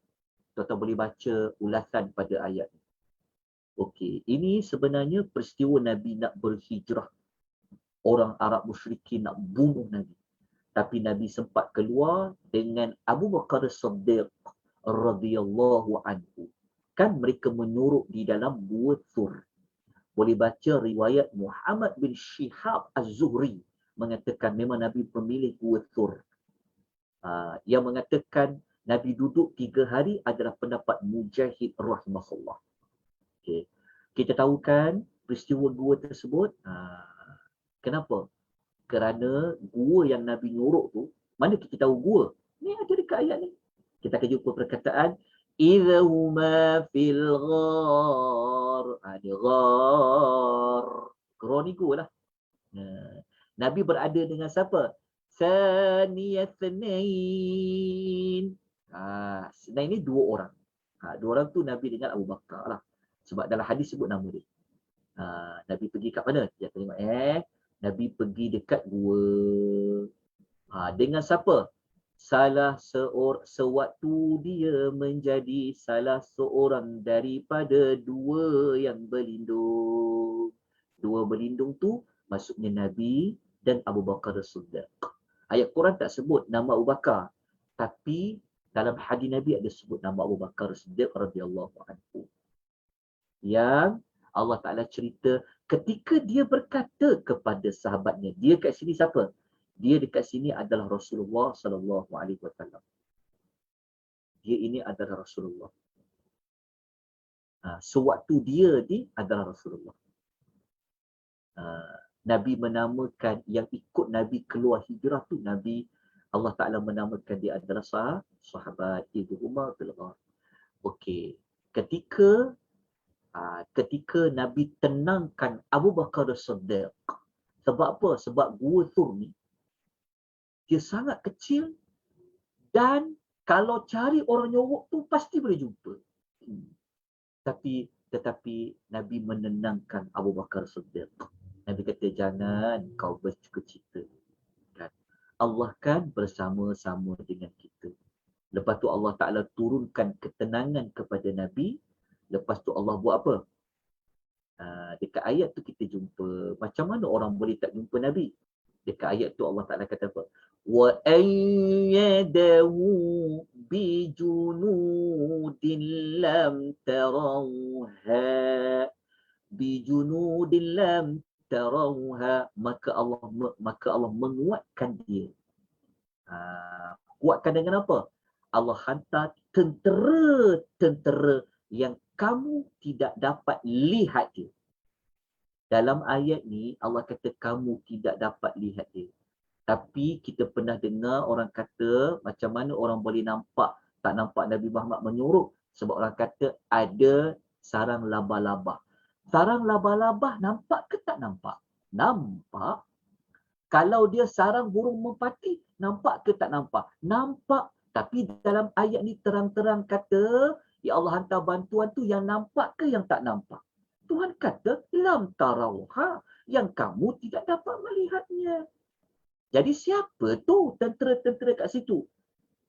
tuan-tuan boleh baca ulasan pada ayat ini. Okey, ini sebenarnya peristiwa Nabi nak berhijrah. Orang Arab musyrikin nak bunuh Nabi. Tapi Nabi sempat keluar dengan Abu Bakar As-Siddiq radhiyallahu anhu. Kan mereka menyuruh di dalam Gua Thur. Boleh baca riwayat Muhammad bin Shihab Az-Zuhri mengatakan memang Nabi pemilih Gua Thur. Yang mengatakan Nabi duduk 3 hari adalah pendapat Mujahid rahimahullah. Okay. Kita tahu kan peristiwa gua tersebut. Kenapa? Kerana gua yang Nabi nyuruh tu, mana kita tahu gua? Ni ada dekat ayat ni. Kita akan jumpa perkataan idza huma fil ghar. Ada ghar. Ghar ni gua lah. Nabi berada dengan siapa? Saniyatnain. Senain ni 2 orang. 2 orang tu Nabi dengan Abu Bakar lah. Sebab dalam hadis sebut nama dia. Nabi pergi kat mana? Dia tengok Nabi pergi dekat gua. Dengan siapa? Sewaktu dia menjadi salah seorang daripada 2 yang berlindung. 2 berlindung tu maksudnya Nabi dan Abu Bakar As-Siddiq. Ayat Quran tak sebut nama Abu Bakar, tapi dalam hadis Nabi ada sebut nama Abu Bakar As-Siddiq radhiyallahu anhu. Yang Allah Ta'ala cerita ketika dia berkata kepada sahabatnya, dia kat sini siapa? Dia dekat sini adalah Rasulullah sallallahu alaihi wasallam. Dia ini adalah Rasulullah. Sewaktu dia ni adalah Rasulullah. Nabi menamakan yang ikut Nabi keluar hijrah tu, Nabi Allah Ta'ala menamakan dia adalah sahabat idhuma fil ghar. Okey. Ketika Nabi tenangkan Abu Bakar As-Siddiq. Sebab apa? Sebab Gua Thur ni dia sangat kecil dan kalau cari orang nyogok tu pasti boleh jumpa. Tetapi Nabi menenangkan Abu Bakar As-Siddiq. Nabi kata jangan kau bercita-cita. Kan? Allah kan bersama-sama dengan kita. Lepas tu Allah Ta'ala turunkan ketenangan kepada Nabi. Lepas tu Allah buat apa? Dekat ayat tu kita jumpa macam mana orang boleh tak jumpa Nabi. Dekat ayat tu Allah Ta'ala kata apa? Wa ayyadahu bi junudin lam tarawha. Bi junudin lam tarawha. Maka Allah menguatkan dia. Kuatkan dengan apa? Allah hantar tentera yang kamu tidak dapat lihat dia. Dalam ayat ni Allah kata kamu tidak dapat lihat dia. Tapi kita pernah dengar orang kata macam mana orang boleh tak nampak Nabi Muhammad menyuruh. Sebab orang kata ada sarang laba-laba. Sarang laba-laba nampak ke tak nampak? Nampak. Kalau dia sarang burung merpati, nampak ke tak nampak? Nampak. Tapi dalam ayat ni terang-terang kata, ya Allah hantar bantuan tu yang nampak ke yang tak nampak? Tuhan kata, lam tarawha, yang kamu tidak dapat melihatnya. Jadi siapa tu tentera-tentera kat situ?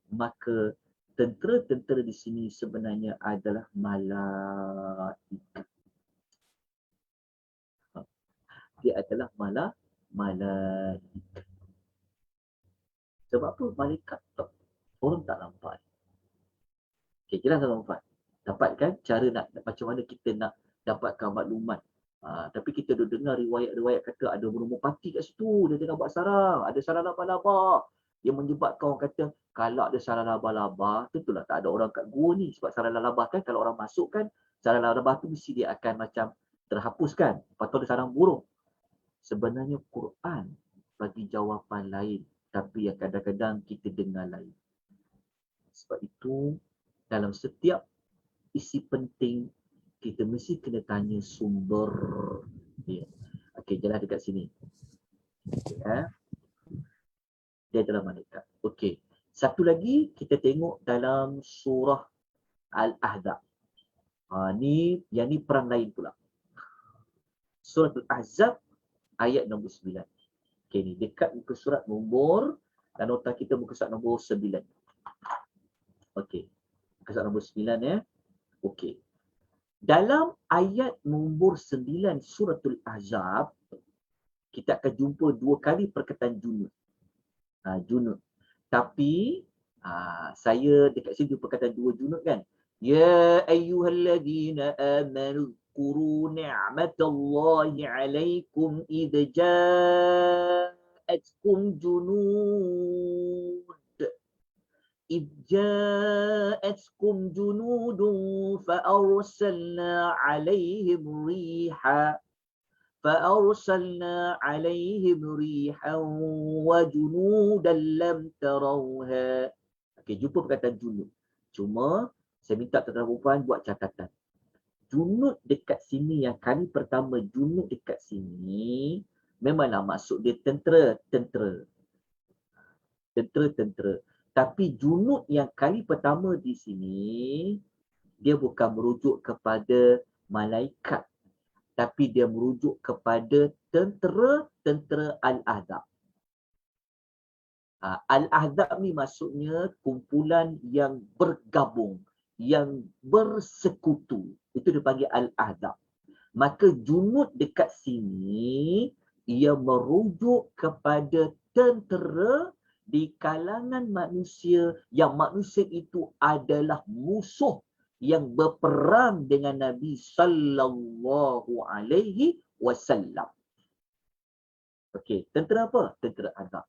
Maka tentera-tentera di sini sebenarnya adalah malaikat. Dia adalah malaikat. Sebab apa malaikat orang tak nampak? Okay, jelas tak nampak? Tapi dapat kan cara macam mana kita nak dapatkan maklumat. Tapi kita dah dengar riwayat-riwayat kata ada burung merpati kat situ, dia tengah buat sarang, ada sarang laba-laba. Yang menyebabkan orang kata kalau ada sarang laba-laba, tentulah tak ada orang kat gua ni. Sebab sarang laba kan kalau orang masuk kan, sarang laba tu mesti dia akan macam terhapuskan. Lepas tu ada sarang burung. Sebenarnya Quran bagi jawapan lain, tapi yang kadang-kadang kita dengar lain. Sebab itu dalam setiap isi penting kita mesti kena tanya sumber dia. Okey, jelas dekat sini. Okay, dia adalah malaikat. Okey. Satu lagi kita tengok dalam surah Al-Ahzab. Yang ni perang lain pula. Surah Al-Ahzab ayat nombor 9. Okey, ni dekat muka surat nombor, dan nota kita muka surat nombor 9. Okey. Muka surat nombor 9 ya. Okey. Dalam ayat nombor 9 suratul Ahzab, kita akan jumpa 2 kali perkataan junud. Junud. Tapi saya dekat sini jumpa perkataan 2 junud kan. Ya ayyuhalladzina amanu kuru ni'matallahi alaikum idza ja'atkum junud. إذ جاءتكم جنود فأرسلنا عليهم ريحا وجنودا لم تروها. Okey, jumpa perkataan junud. Cuma saya minta tuan-tuan perempuan buat catatan. Junud dekat sini yang kali pertama junud dekat sini memanglah maksud dia tentera. Tapi junud yang kali pertama di sini, dia bukan merujuk kepada malaikat. Tapi dia merujuk kepada tentera Al-Ahzab. Al-Ahzab ni maksudnya kumpulan yang bergabung, yang bersekutu. Itu dipanggil Al-Ahzab. Maka junud dekat sini, ia merujuk kepada tentera di kalangan manusia yang manusia itu adalah musuh yang berperang dengan Nabi sallallahu alaihi wasallam. Okey, tentera apa? Tentera azab.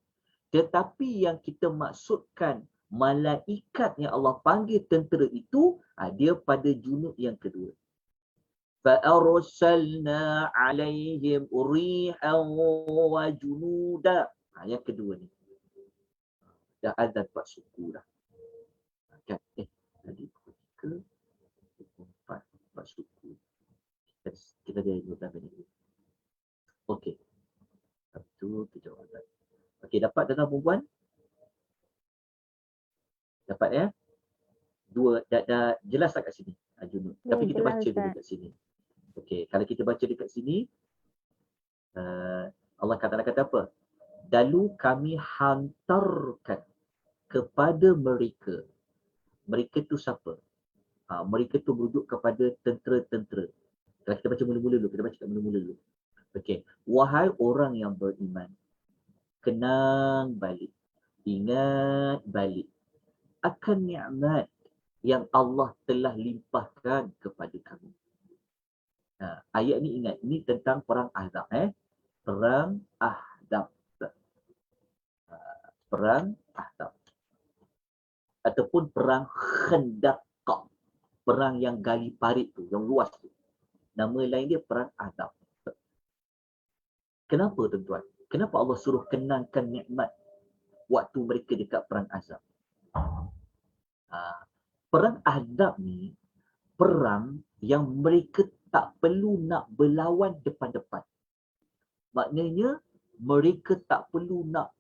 Tetapi yang kita maksudkan malaikat yang Allah panggil tentera itu, dia pada junud yang kedua. Fa'arsalna alaihim rihan wa junuda. Yang kedua ni. Dah azan 4 suku dah. Kan? Tadi pukul 3, pukul 4 suku. Kita ada 12 minit. Okey. Satu, kita azan. Okey, dapat tuan-tuan perempuan? Dapat ya? Dua, dah jelas tak kat sini? Junud. Tapi kita baca dulu kat sini. Okey, kalau kita baca dekat sini, Allah kata apa? Lalu kami hantarkan kepada mereka. Mereka tu siapa? Mereka tu merujuk kepada tentera-tentera. Kalau kita baca mula-mula dulu, kita baca kat mula-mula dulu. Okey. Wahai orang yang beriman, kenang balik, ingat balik akan nikmat yang Allah telah limpahkan kepada kamu. Ayat ni ingat, ni tentang perang Ahzab. Perang Ahzab. Perang Ahzab. Ataupun perang Khandaq, perang yang gali parit tu, yang luas tu. Nama lain dia perang Ahzab. Kenapa tuan-tuan? Kenapa Allah suruh kenangkan nikmat waktu mereka dekat perang Ahzab? Perang Ahzab ni perang yang mereka tak perlu nak berlawan depan-depan. Maknanya mereka tak perlu nak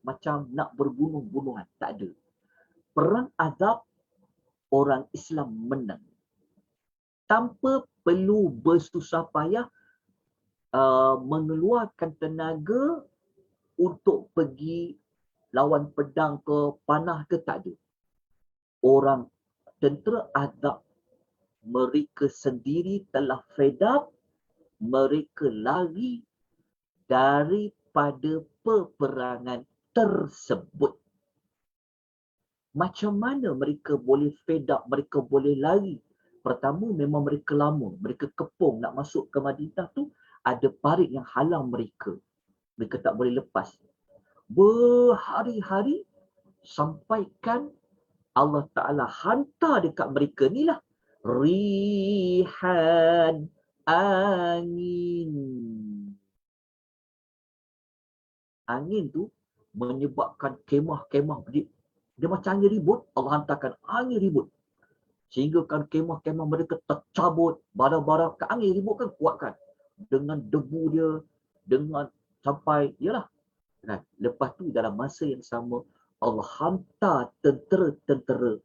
berbunuh-bunuhan, tak ada. Perang Ahzab, orang Islam menang. Tanpa perlu bersusah payah mengeluarkan tenaga untuk pergi lawan pedang ke panah ke, tak ada. Orang tentera Ahzab, mereka sendiri telah fed up, mereka lari daripada peperangan tersebut. Macam mana mereka boleh fed up, mereka boleh lari Pertama memang mereka lama, mereka kepung nak masuk ke Madinah tu, ada parit yang halang mereka. Mereka tak boleh lepas. Berhari-hari sampaikan Allah Ta'ala hantar dekat mereka ni lah. Rihan, angin. Angin tu menyebabkan kemah-kemah dia macam angin ribut, Allah hantarkan angin ribut. Sehingga kan kemah-kemah mereka tercabut, barang-barang ke angin ribut kan kuat kan. Dengan debu dia, dengan sampai, yalah. Kan? Lepas tu dalam masa yang sama, Allah hantar tentera-tentera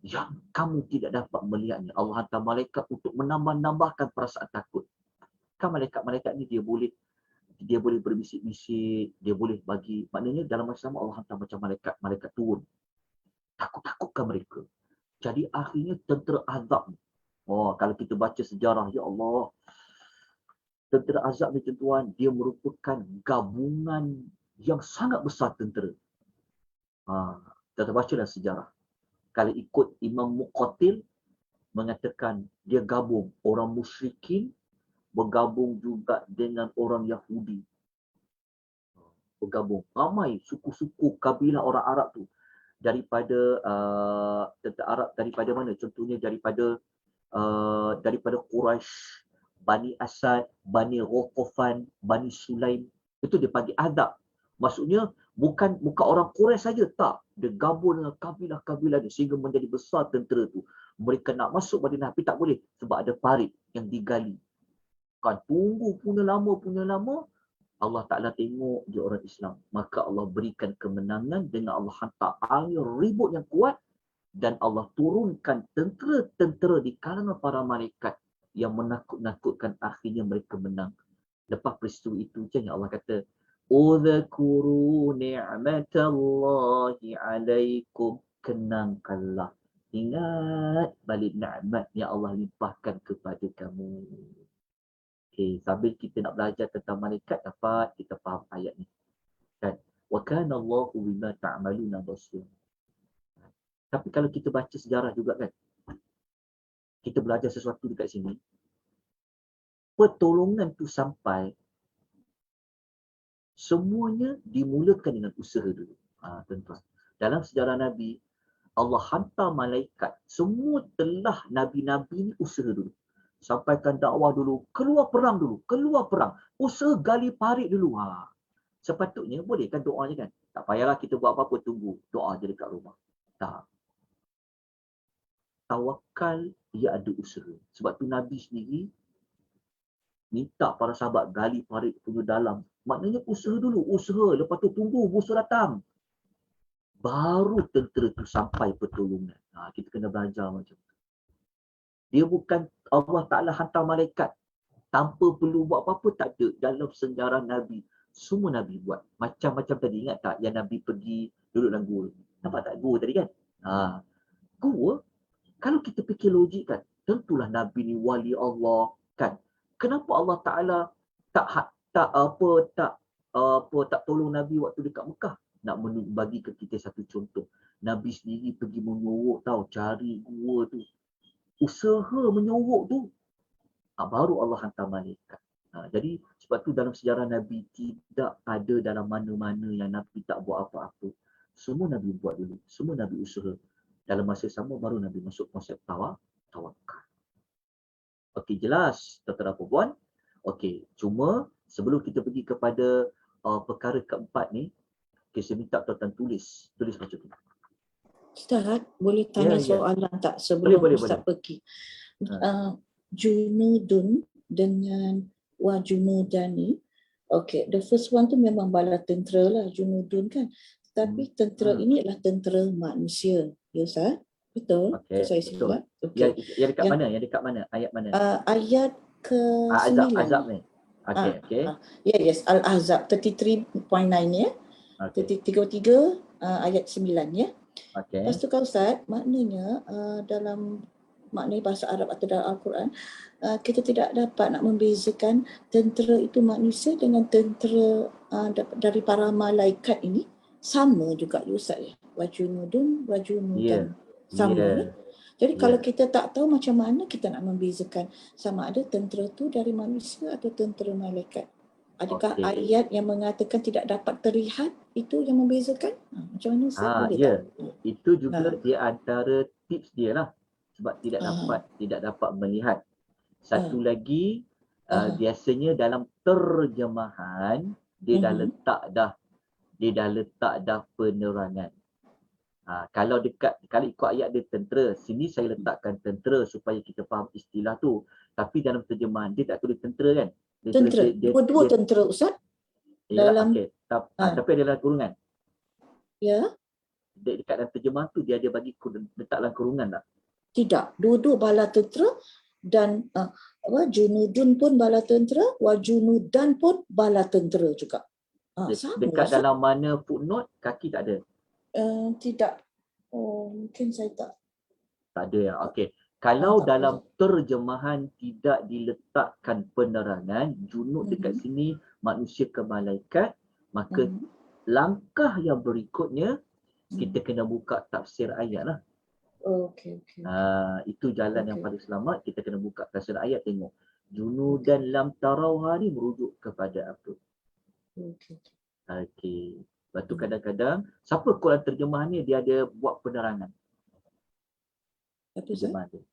yang kamu tidak dapat melihatnya. Allah hantar malaikat untuk menambah-nambahkan perasaan takut. Kan malaikat-malaikat ni dia boleh berbisik-bisik, dia boleh bagi, maknanya dalam masa sama Allah hantar macam malaikat turun. Takut-takutkan mereka. Jadi akhirnya tentera azab ni. Oh, kalau kita baca sejarah, ya Allah. Tentera azab ni tuan, dia merupakan gabungan yang sangat besar tentera. Kita baca dalam sejarah. Kalau ikut Imam Muqatil mengatakan dia gabung orang musyrikin bergabung juga dengan orang Yahudi. Bergabung. Ramai suku-suku kabilah orang Arab tu. Daripada tentera Arab, daripada mana? Contohnya daripada Quraisy, Bani Asad, Bani Ghatafan, Bani Sulaim. Itu dia panggil azab. Maksudnya bukan orang Quraisy saja, tak. Dia gabung dengan kabilah-kabilah ni sehingga menjadi besar tentera tu. Mereka nak masuk Madinah tapi tak boleh sebab ada parit yang digali. Kan tunggu punya lama, Allah Ta'ala tengok dia orang Islam. Maka Allah berikan kemenangan dengan Allah hantar angin ribut yang kuat dan Allah turunkan tentera-tentera di kalangan para malaikat yang menakut-nakutkan, akhirnya mereka menang. Lepas peristiwa itu je Allah kata, "Udhkuru ni'matallahi 'alaikum." Kenangkanlah, ingat balik nikmat yang Allah limpahkan kepada kamu. Okay, sambil kita nak belajar tentang malaikat, dapat kita faham ayat ni. Kan? Wa kana Allahu bima ta'maluna basir. Tapi kalau kita baca sejarah juga kan, kita belajar sesuatu dekat sini, pertolongan tu sampai, semuanya dimulakan dengan usaha dulu. Tuan-tuan. Dalam sejarah Nabi, Allah hantar malaikat, semua telah nabi-nabi ni usaha dulu. Sampaikan dakwah dulu, keluar perang dulu, usaha gali parit dulu. Sepatutnya boleh kan doanya kan? Tak payahlah kita buat apa-apa, tunggu doa je dekat rumah. Tak. Tawakal, ia ada usaha. Sebab tu Nabi sendiri minta para sahabat gali parit punya dalam. Maknanya usaha dulu, lepas tu tunggu musuh datang. Baru tentera tu sampai pertolongan. Kita kena belajar macam tu. Dia bukan Allah Ta'ala hantar malaikat tanpa perlu buat apa-apa, tak ada. Dalam sejarah Nabi, semua Nabi buat. Macam-macam tadi, ingat tak yang Nabi pergi duduk dalam gua? Nampak tak gua tadi kan? Gua, kalau kita fikir logik kan, tentulah Nabi ni wali Allah kan. Kenapa Allah Ta'ala tak tolong Nabi waktu dekat Mekah? Nak bagi ke kita satu contoh. Nabi sendiri pergi menyorok tahu, cari gua tu. Usaha menyorok tu, baru Allah hantar malaikat. Jadi sebab tu dalam sejarah Nabi tidak ada dalam mana-mana yang Nabi tak buat apa-apa. Semua Nabi buat dulu. Semua Nabi usaha. Dalam masa sama baru Nabi masuk konsep tawakal. Okey, jelas tuan-tuan dan puan. Okey, cuma sebelum kita pergi kepada perkara keempat ni, saya minta tuan-tuan tulis macam tu. Ustaz, boleh tanya soalan tak sebelum Ustaz pergi? Junudun dengan wajunudani. Okay, the first one tu memang bala tentera lah, junudun kan. Tapi tentera ini adalah tentera manusia. Ya Ustaz? Betul? Okay, saya silap? Okay. Yang dekat mana? Ayat mana? Ayat ke-9. Azab ni. Okay. Yes. Al-Ahzab 33.9 ya. 33 ayat 9 ya. Okay. Lepas tu kan Ustaz, maknanya dalam maknanya bahasa Arab atau dalam Al-Quran, kita tidak dapat nak membezakan tentera itu manusia dengan tentera dari para malaikat ini sama juga Ustaz ya. Wajunudan. Sama ya. Jadi Ya. kalau kita tak tahu macam mana kita nak membezakan sama ada tentera tu dari manusia atau tentera malaikat. Adakah Okey. ayat yang mengatakan tidak dapat terlihat itu yang membezakan? Macam mana Ustaz boleh Ya. tahu? Itu juga Ha. dia antara tips dia lah. Sebab Aha. tidak dapat melihat. Satu Ah. lagi, Aha. biasanya dalam terjemahan dia dah letak dah penerangan. Kalau ikut ayat dia tentera, sini saya letakkan tentera supaya kita faham istilah tu. Tapi dalam terjemahan dia tak tulis tentera kan? Dia tulis Tentera. Dua-dua dia tentera Ustaz. ialah Dalam okey. Tapi ada dalam kurungan. ya, Dekat dalam terjemahan tu dia ada bagi letak dalam kurungan tak? tidak. Dua-dua bala tentera dan junudun pun bala tentera, wa junudan pun bala tentera juga. Sama Dekat Ustaz. dalam mana footnote kaki tak ada. Tidak. Oh, mungkin saya tak. Tak ada ya. Okey. Kalau Tak dalam terjemahan tidak diletakkan penerangan, junud dekat sini manusia ke malaikat, maka langkah yang berikutnya kita kena buka tafsir ayat lah. Okey. Itu jalan yang paling selamat. Kita kena buka tafsir ayat, tengok. Junudan lam tarauha ni merujuk kepada apa? Okey. Lepas tu kadang-kadang, siapa Quran terjemahan ni dia ada buat penerangan. Terjemahan dia.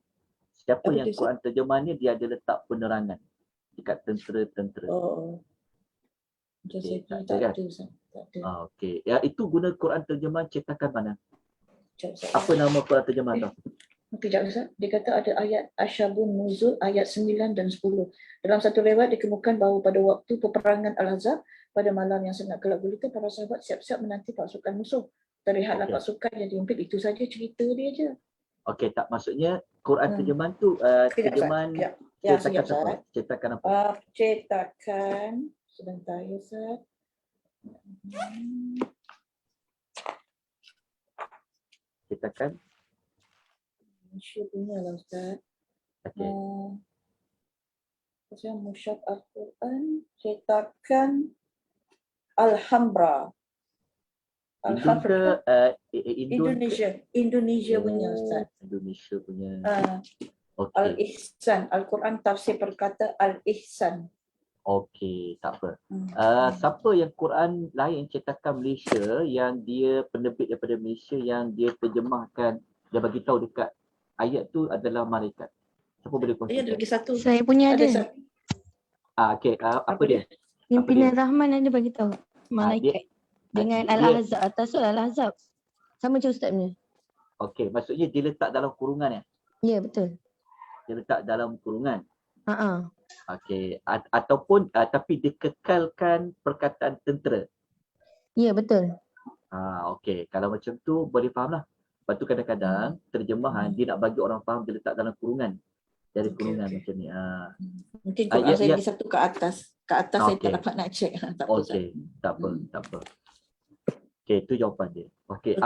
Siapa yang Quran terjemahan ni dia ada letak penerangan dekat tentera-tentera. Okey, tak ada kan? Tak ada. Okey. Ya, itu guna Quran terjemahan cetakan mana? Sekejap. Apa nama Quran terjemahan tu? Tidak Ustaz. Dia kata ada ayat Asyabun Nuzul ayat 9 dan 10. Dalam satu riwayat dikemukakan bahawa pada waktu peperangan Al-Ahzab pada malam yang sangat gelap gulita, para sahabat siap-siap menanti pasukan musuh. Terlihatlah pasukan yang diimpit. Itu saja cerita dia je. Okey, tak maksudnya Quran terjemahan tu terjemahan cetakan apa? Cetakan apa? Cetakan sebentar ya Ustaz. Cetakan Malaysia punya lah Ustaz. okey. Pasal Musyaf Al-Quran cetakan Alhambra. Indonesia punya Ustaz. Indonesia punya. Okay. Al-Ihsan, Al-Quran tafsir perkata Al-Ihsan. Okey, tak apa. Siapa yang Quran lain cetakan Malaysia yang dia penerbit daripada Malaysia yang dia terjemahkan, dia bagi tahu dekat ayat tu adalah malaikat. Siapa boleh kongsi? Ada lagi satu. Saya punya ada. Okey, apa dia? Pimpinan Rahman ada bagi tahu malaikat dengan Al-Ahzab, atas surah Al-Ahzab. Sama macam Ustaz punya. Okey, maksudnya dia letak dalam kurungan ya? Ya, betul. Dia letak dalam kurungan. Okey, ataupun tapi dikekalkan perkataan tentera. Ya, betul. Okey, kalau macam tu boleh faham lah. Lepas tu kadang-kadang terjemahan dia nak bagi orang faham, dia letak dalam kurungan. Dari kurungan macam ni. Mungkin Quran saya lagi satu ke atas. Saya tak dapat nak check. Okey, tak apa. Okey, itu jawapan dia. Okey,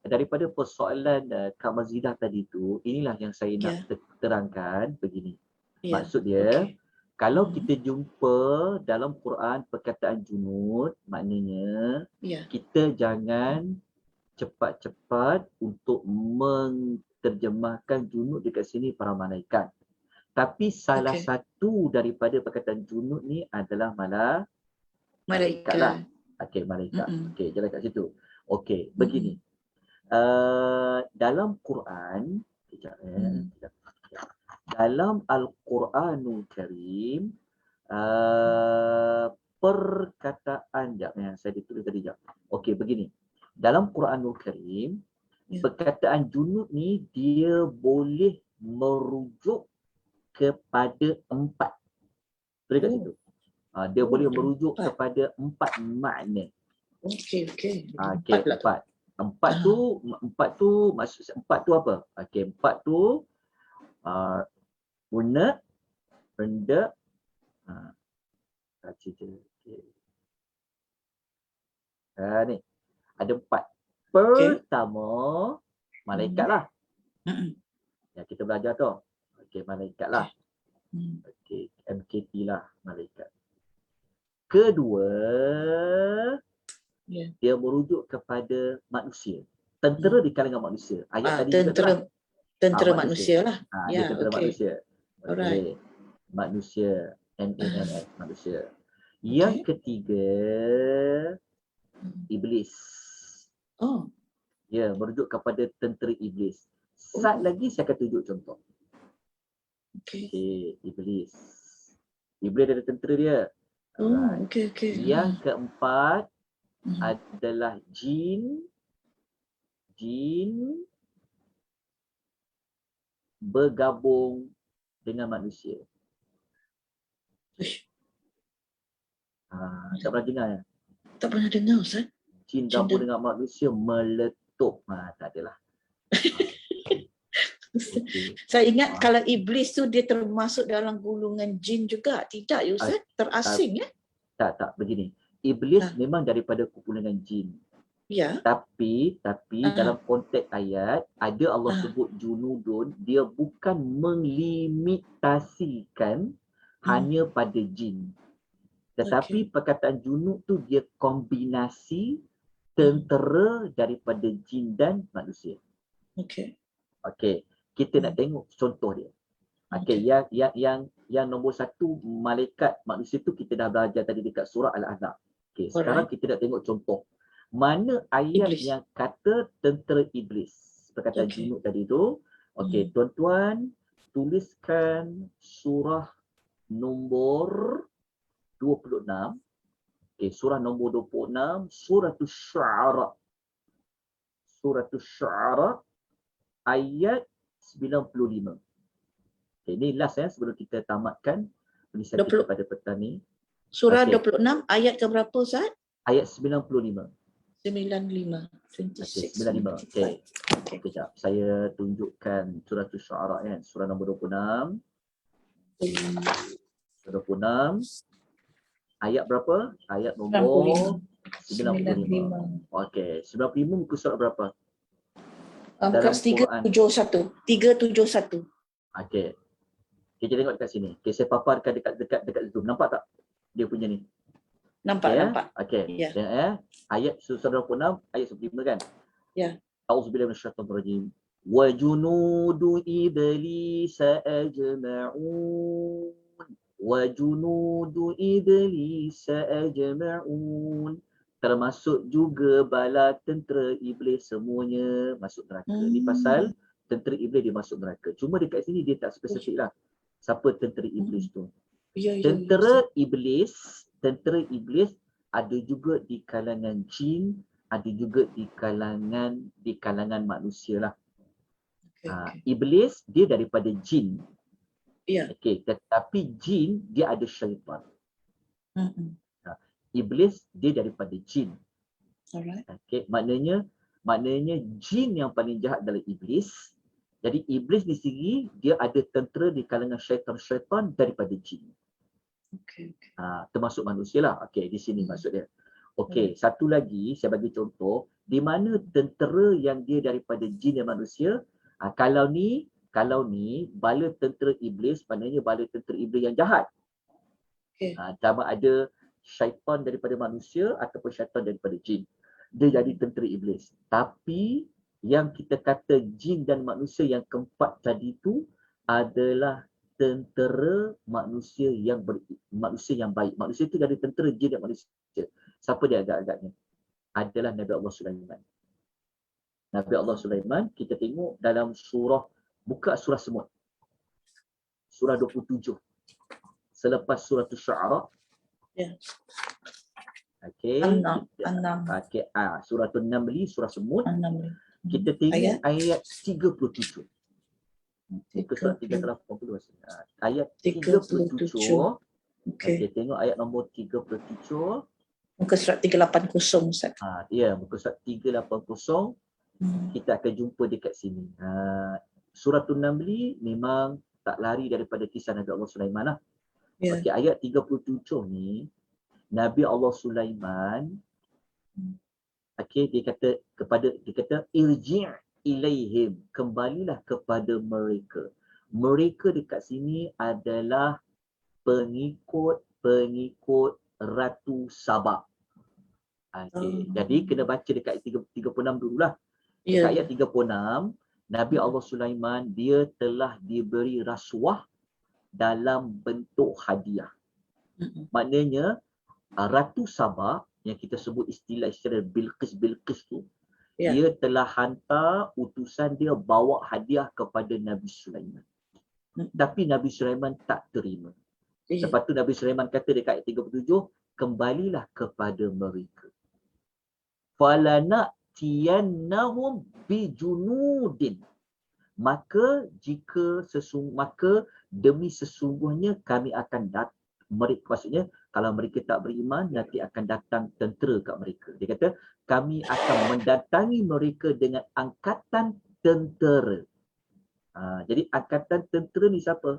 daripada persoalan Kak Mazidah tadi tu, inilah yang saya nak terangkan begini. Maksud dia, kalau kita jumpa dalam Quran perkataan junud, maknanya kita jangan cepat-cepat untuk menterjemahkan junud dekat sini para malaikat. Tapi salah satu daripada perkataan junud ni adalah malaikat lah. Okey, malaikat. Okey, jalan kat situ. Okey, begini. Dalam Quran, dalam Al-Quranul Karim, perkataan yang saya ditulis tadi jap. Okey, begini. Dalam Quranul Karim, perkataan junud ni dia boleh merujuk kepada 4. Boleh kat situ. Dia boleh merujuk kepada 4 makna. Okey, 4. 4 tu maksud 4 tu apa? Okey, 4 tu guna, rendah, ni ada 4. Pertama, malaikat lah. Yang kita belajar tu. Okey, malaikat lah. Okey, MKT lah, malaikat. Kedua, dia merujuk kepada manusia. Tentera di kalangan manusia. Ayat tadi tentera. Tentera manusia. manusia lah. Dia Ya, tentera okey. manusia. Alright. Okey. Manusia, MANS, manusia. Okey. Yang ketiga, iblis. Oh, Ya, merujuk kepada tentera iblis. Sat lagi saya akan tunjuk contoh. okey. Okey, iblis. Iblis ada tentera dia. Oh, Alright. okey. Yang keempat Hmm. adalah jin bergabung dengan manusia. Uish, Tak pernah dengar ya? tak pernah dengar Ustaz. Jin Jin gabung dan- dengan manusia meletup. Tak adalah. Okey. Saya ingat kalau iblis tu dia termasuk dalam golongan jin juga. Tidak ya Ustaz? Terasing ya? Tak, begini. Iblis Ha. memang daripada kumpulan jin. Ya. Tapi dalam konteks ayat ada Allah sebut junudun, dia bukan melimitasikan hanya pada jin. Tetapi perkataan junud tu dia kombinasi tentera daripada jin dan manusia. Okey. Okey, kita nak tengok contoh dia. Okey, yang nombor satu malaikat manusia tu kita dah belajar tadi dekat surah Al-Ahzab. Okey, sekarang kita nak tengok contoh. Mana ayat Iblis. yang kata tentera iblis? Perkataan junud tadi tu. Okey, tuan-tuan tuliskan surah nombor 26. Okey, surah nombor 26, Suratul Syu'ara. Suratul Syu'ara ayat 95. Okay, ini last sebelum kita tamatkan tulisan kita pada petang ni. Surah 26 ayat ke berapa Ustaz? Ayat 95. 95. 95. Okey. Kejap. Saya tunjukkan surah Syu'ara surah nombor 26. Surah 26. Ayat berapa? Ayat nombor 95. Okey, 95 muka surat berapa? Muka 371. 371. Okey. Kita tengok dekat sini. Okey, saya paparkan dekat Zoom. Nampak tak? Dia punya ni. Nampak. Okey. Ya. Ayat surah 26, ayat 95 kan? Ya. A'udzubillahi minasyaitonirrajim. Wa junudu iblis ajma'un. Wa junudu iblis ajma'un. Termasuk juga bala tentera iblis semuanya masuk neraka. Ini pasal tentera iblis dia masuk neraka. Cuma dekat sini dia tak spesifik lah. Siapa tentera iblis tu? Tentera iblis ada juga di kalangan jin, ada juga di kalangan manusia lah. Iblis dia daripada jin. Okey, tetapi jin dia ada syaitan. Iblis dia daripada jin. Okey, maknanya jin yang paling jahat adalah iblis. Jadi iblis ni sendiri dia ada tentera di kalangan syaitan-syaitan daripada jin. Termasuk manusia lah. Okey, di sini maksud dia. Okey, satu lagi saya bagi contoh di mana tentera yang dia daripada jin dan manusia. Kalau ni bala tentera iblis, maknanya bala tentera iblis yang jahat. Sama ada syaitan daripada manusia ataupun syaitan daripada jin. Dia jadi tentera iblis. Tapi yang kita kata jin dan manusia yang keempat tadi tu adalah tentera manusia yang baik. Manusia itu ada tentera jin dan manusia. Siapa dia agak-agaknya? Adalah Nabi Allah Sulaiman. Nabi Allah Sulaiman, kita tengok dalam buka surah semut. Surah 27. Selepas surah Syu'ara. Ya. Okey. Okey, surah An-Naml, surah semut. Kita tengok ayat 37. Muka surat 380. Ayat 37. Okey, tengok ayat nombor 37. Muka surat 380 Ustaz. Ya, muka surat 380. Kita akan jumpa dekat sini. Surah An-Naml memang tak lari daripada kisah Nabi Allah Sulaiman lah. Okey, ayat 37 ni Nabi Allah Sulaiman dia kata irji' ilaihim, kembalilah kepada mereka. Mereka dekat sini adalah pengikut Ratu Sabah. Jadi kena baca dekat 36 dululah. Dekat ayat 36 Nabi Allah Sulaiman dia telah diberi rasuah dalam bentuk hadiah. Maknanya Ratu Sabah yang kita sebut istilah Bilqis tu, dia telah hantar utusan dia bawa hadiah kepada Nabi Sulaiman. Tapi Nabi Sulaiman tak terima. Lepas tu Nabi Sulaiman kata dekat ayat 37, kembalilah kepada mereka. Falanatiyannahum bijunudin. Maka demi sesungguhnya kami akan mereka, maksudnya kalau mereka tak beriman nanti akan datang tentera kat mereka. Dia kata kami akan mendatangi mereka dengan angkatan tentera. Jadi angkatan tentera ni siapa?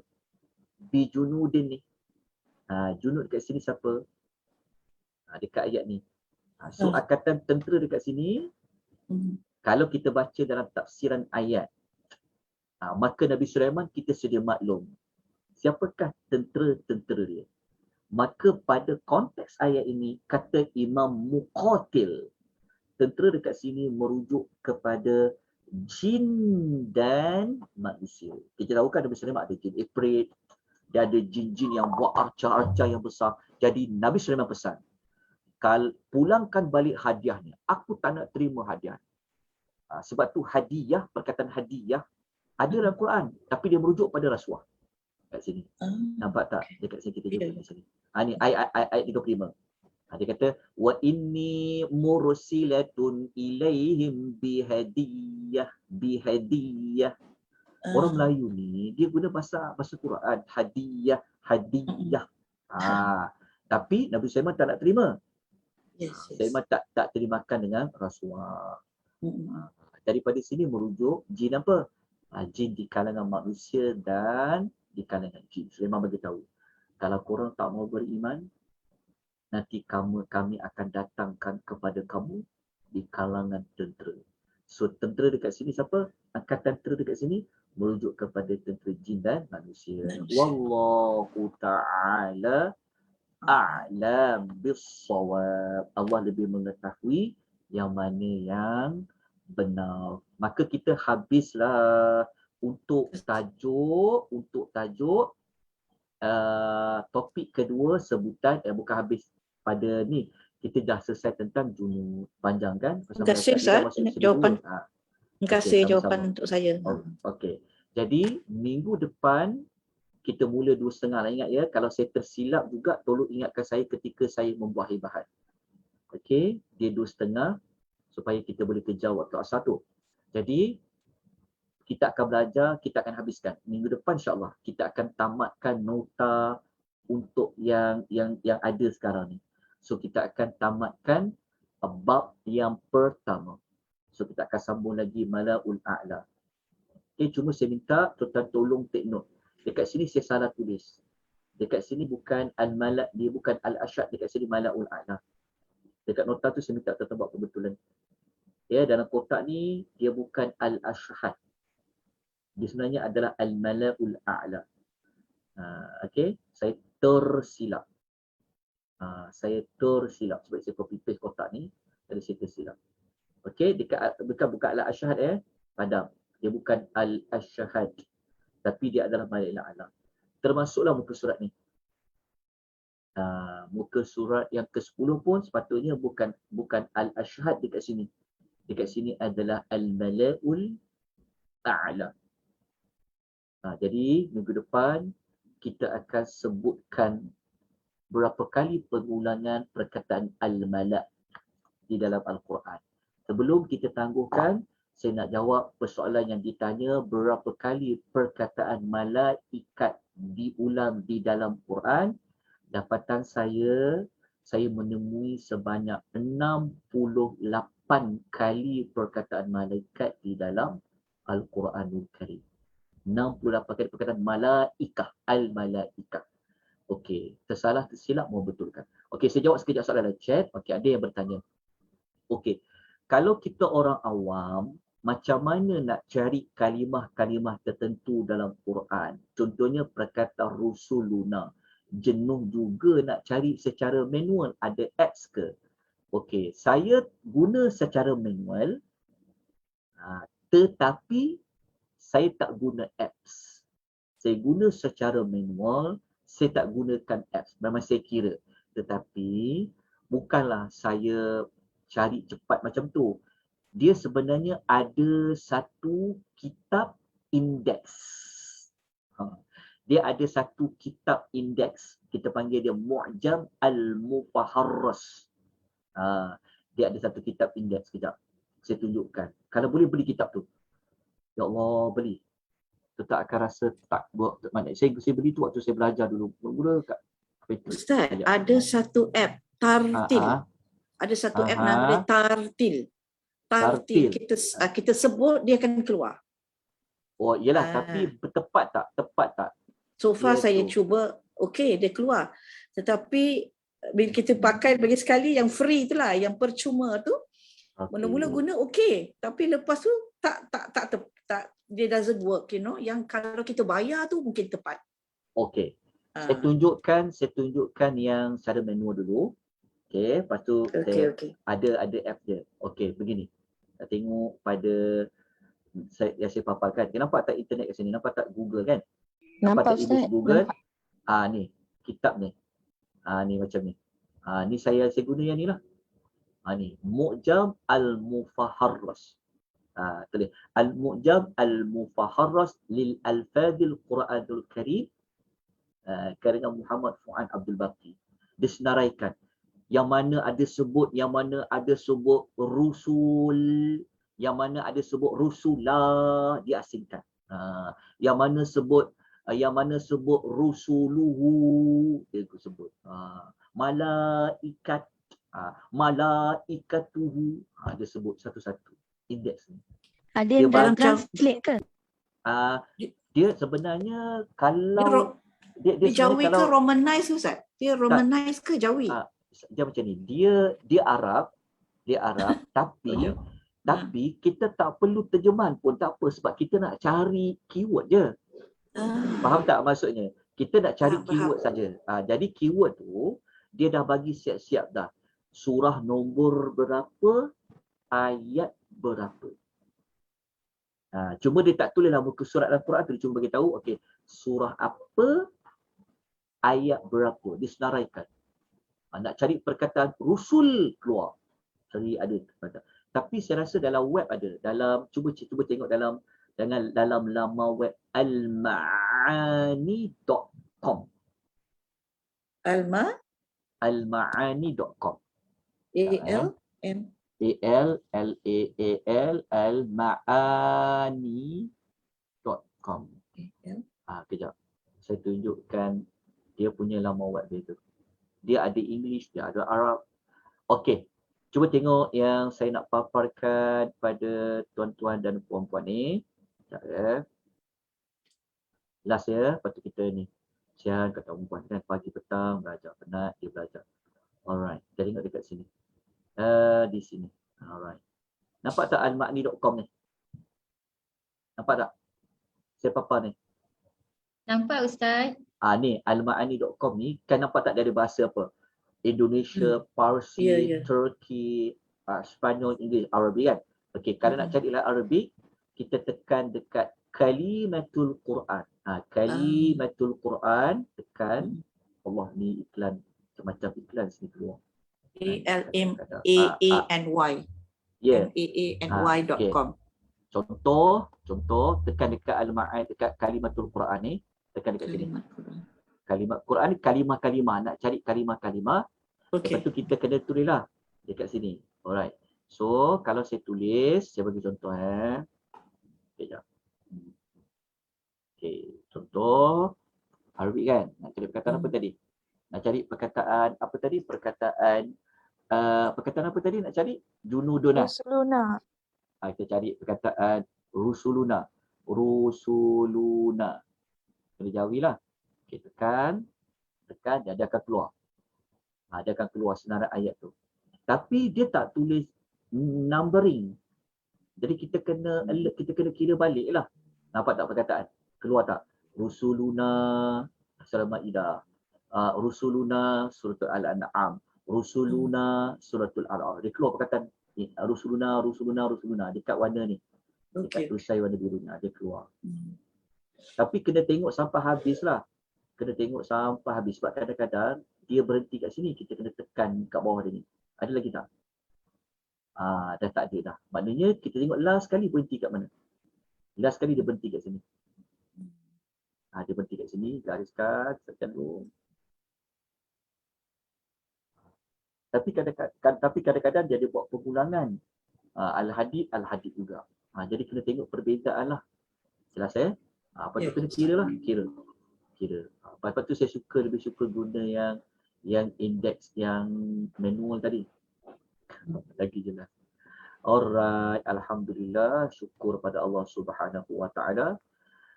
Bijunudin ni. Junud dekat sini siapa? Dekat ayat ni. So angkatan tentera dekat sini, kalau kita baca dalam tafsiran ayat, maka Nabi Sulaiman kita sedia maklum siapakah tentera-tentera dia. Maka pada konteks ayat ini, kata Imam Muqatil, tentera dekat sini merujuk kepada jin dan manusia. Kita tahu kan Nabi Sulaiman ada jin ifrit, dia ada jin-jin yang buat arca-arca yang besar. Jadi Nabi Sulaiman pesan, pulangkan balik hadiahnya. Aku tak nak terima hadiah. Sebab tu hadiah, perkataan hadiah ada dalam Quran, tapi dia merujuk pada rasuah. Kat sini. Nampak tak? Dekat sini kita jumpa kat sini. Ni ayat 35. Dia kata wa inni mursilatun ilaihim bihadiyah. Orang Melayu ni dia guna bahasa Quran, hadiah. Tapi Nabi Sulaiman tak nak terima. Sulaiman tak terimakan dengan rasuah. Daripada sini merujuk jin apa? Jin di kalangan manusia dan di kalangan jin. Sulaiman beritahu, kalau korang tak mau beriman, nanti kami akan datangkan kepada kamu di kalangan tentera. So tentera dekat sini siapa? Angkatan tentera dekat sini merujuk kepada tentera jin dan manusia. Wallahu ta'ala a'lam bis-shawab. Allah lebih mengetahui yang mana yang benar. Maka kita habislah untuk tajuk topik kedua sebutan, bukan habis pada ni. Kita dah selesai tentang junud. Panjang kan? Terima kasih Ustaz jawapan. Terima kasih jawapan untuk saya. Okey. Jadi minggu depan kita mula 2.30 lah, ingat ya. Kalau saya tersilap juga tolong ingatkan saya ketika saya membuat hibahan. Okey, dia 2.30 supaya kita boleh kejar waktu asar tu. Jadi kita akan belajar, kita akan habiskan minggu depan insya-Allah. Kita akan tamatkan nota untuk yang ada sekarang ni. So kita akan tamatkan bab yang pertama. So kita akan sambung lagi Malaul A'la. Okay, cuma saya minta tuan-tuan tolong take note. Dekat sini saya salah tulis. Dekat sini bukan Al-Malak, dia bukan Al-Asyad, dekat sini Malaul A'la. Dekat nota tu saya minta tuan-tuan buat kebetulan. Ya, dalam kotak ni dia bukan Al-Ashhad. Dia sebenarnya adalah Al-Mala'ul A'la. Okey, saya tersilap. Sebab saya copy paste kotak ni, jadi saya tersilap. Okey, bukan Al-Ashhad padam. Dia bukan Al-Ashhad. Tapi dia adalah Mala'ul A'la. Termasuklah muka surat ni. Muka surat yang ke-10 pun sepatutnya bukan Al-Ashhad dekat sini. Dekat sini adalah Al-Mala'ul A'la. Jadi minggu depan kita akan sebutkan berapa kali pengulangan perkataan Al-Mala' di dalam Al-Quran. Sebelum kita tangguhkan, saya nak jawab persoalan yang ditanya berapa kali perkataan malaikat diulang di dalam Quran. Dapatan saya menemui sebanyak 68 kali perkataan malaikat di dalam Al-Quranul Karim. 68 kali perkataan malaikah, al-malaikah. Okey, tersilap mau betulkan. Okey, saya jawab sekejap soalan dalam chat. Okey, ada yang bertanya. Okey, kalau kita orang awam, macam mana nak cari kalimah-kalimah tertentu dalam Quran? Contohnya perkataan rusuluna. Jenuh juga nak cari secara manual, ada apps ke? Okey, saya guna secara manual, tetapi saya tak guna apps. Saya guna secara manual, saya tak gunakan apps. Memang saya kira. Tetapi bukanlah saya cari cepat macam tu. Dia sebenarnya ada satu kitab indeks. Dia ada satu kitab indeks. Kita panggil dia Mu'jam Al-Mufaharras. Dia ada satu kitab indeks. Sekejap. Saya tunjukkan. Kalau boleh beli kitab tu. Ya Allah, beli. Tak akan rasa tak buat. Saya beli tu waktu saya belajar dulu. Mula-mula kat Ustaz, ada satu app Tartil. Ada satu app nama dia Tartil. Tartil. Kita sebut dia akan keluar. Oh, iyalah, tapi tepat tak? Tepat tak? So far saya cuba, okey dia keluar. Tetapi bila kita pakai bagi sekali yang free itulah, yang percuma tu, mula-mula guna okey, tapi lepas tu tak dia doesn't work, you know. Yang kalau kita bayar tu mungkin tepat. Okey. Saya tunjukkan yang secara manual dulu. Okey, lepas tu ada app dia. Okey, begini. Kita tengok pada yang saya paparkan. Nampak tak internet kat sini? Nampak tak Google kan? Nampak Ustaz. Google. Ni kitab ni. Ni macam ni. Ni saya guna yang ni lah. Ni Mu'jam Al-Mufaharras. Tulis Al-Mu'jam Al-Mufaharras lil Alfadil Quranul Karim. Karangan Muhammad Fuad Abdul Baqi. Disenaraikan. Yang mana ada sebut rusul, yang mana ada sebut rusulah diasingkan. Yang mana sebut rusuluhu dia sebut. Malaikat, malaikatuhu, dia sebut satu-satu indeks ni. Ada yang dalam translate ke? Dia sebenarnya kalau dia Jawi ke Romanize Ustaz? Dia Romanize ke Jawi? Dia macam ni. Dia Arab, tapi kita tak perlu terjemahan pun tak apa sebab kita nak cari keyword je. Faham tak maksudnya? Kita nak cari keyword saja. Jadi keyword tu dia dah bagi siap-siap dah. Surah nombor berapa, ayat berapa. Cuma dia tak tulis dalam muka surat Al-Quran tu, dia cuma bagi tahu okey, surah apa, ayat berapa, disenaraikan. Nak cari perkataan rusul keluar. Cari ada perkataan. Tapi saya rasa dalam web ada. Cuba tengok dalam laman web almaani.com. Almaani.com. almaani.com. Kejap. Saya tunjukkan dia punya laman web dia tu. Dia ada English, dia ada Arab. Okey. Cuba tengok yang saya nak paparkan pada tuan-tuan dan puan-puan ni. Sekejap ya. Last ya, lepas tu kita ni. Siang kata perempuan kan, pagi petang belajar, penat dia belajar. Alright, kita tengok dekat sini. Di sini. Alright. Nampak tak almakni.com ni? Nampak tak? Saya papar ni. Nampak Ustaz. Ni almakni.com ni kan nampak tak dia ada bahasa apa? Indonesia, Parsi, Turki, Spanyol, Inggeris, Arabi kan? Okey, kalau nak cari Arabi, kita tekan dekat Kalimatul Quran. Kalimatul Quran, tekan. Allah ni iklan, macam iklan sini keluar. ALMAANY. MAANY.com. Contoh, tekan dekat al-ma'an, dekat Kalimatul Quran ni, tekan dekat sini. Kalimat Quran ni kalimah-kalimah, nak cari kalimah-kalimah. Lepas tu kita kena tulislah dekat sini. Alright. So, kalau saya tulis, saya bagi contoh Sekejap. Okey, contoh Arabic kan? Nak cari perkataan apa tadi? Nak cari perkataan apa tadi? Perkataan apa tadi nak cari? Junuduna. Rusuluna. Kita cari perkataan rusuluna. Rusuluna. Kena Jawi lah. Okey, tekan, dia akan keluar. Dia akan keluar senarai ayat tu. Tapi dia tak tulis numbering. Jadi kita kena alert, kita kena kira balik lah. Nampak tak perkataan? Keluar tak? Rusuluna surah Maidah. Rusuluna suratul Al-An'am. Rusuluna suratul Al-A'raf. Dia keluar perkataan ni. Rusuluna. Dekat warna ni. Okey. Dekat perisai warna biru ni dia keluar. Hmm. Tapi kena tengok sampai habis lah. Kena tengok sampai habis. Sebab kadang-kadang dia berhenti kat sini, kita kena tekan kat bawah dia ni. Ada lagi tak? Dah tak ada dah. Maknanya kita tengok last kali berhenti kat mana. Last kali dia berhenti kat sini. Dia berhenti kat sini, gariskan, tekan dulu. Tapi kadang-kadang dia ada buat pengulangan. Al-Hadid juga. Jadi kena tengok perbezaan lah. Jelas Lepas tu kena kira lah. Kira. Lepas tu saya lebih suka guna yang indeks yang manual tadi. Lagi jelas. Alright, alhamdulillah, syukur pada Allah Subhanahu Wa Taala.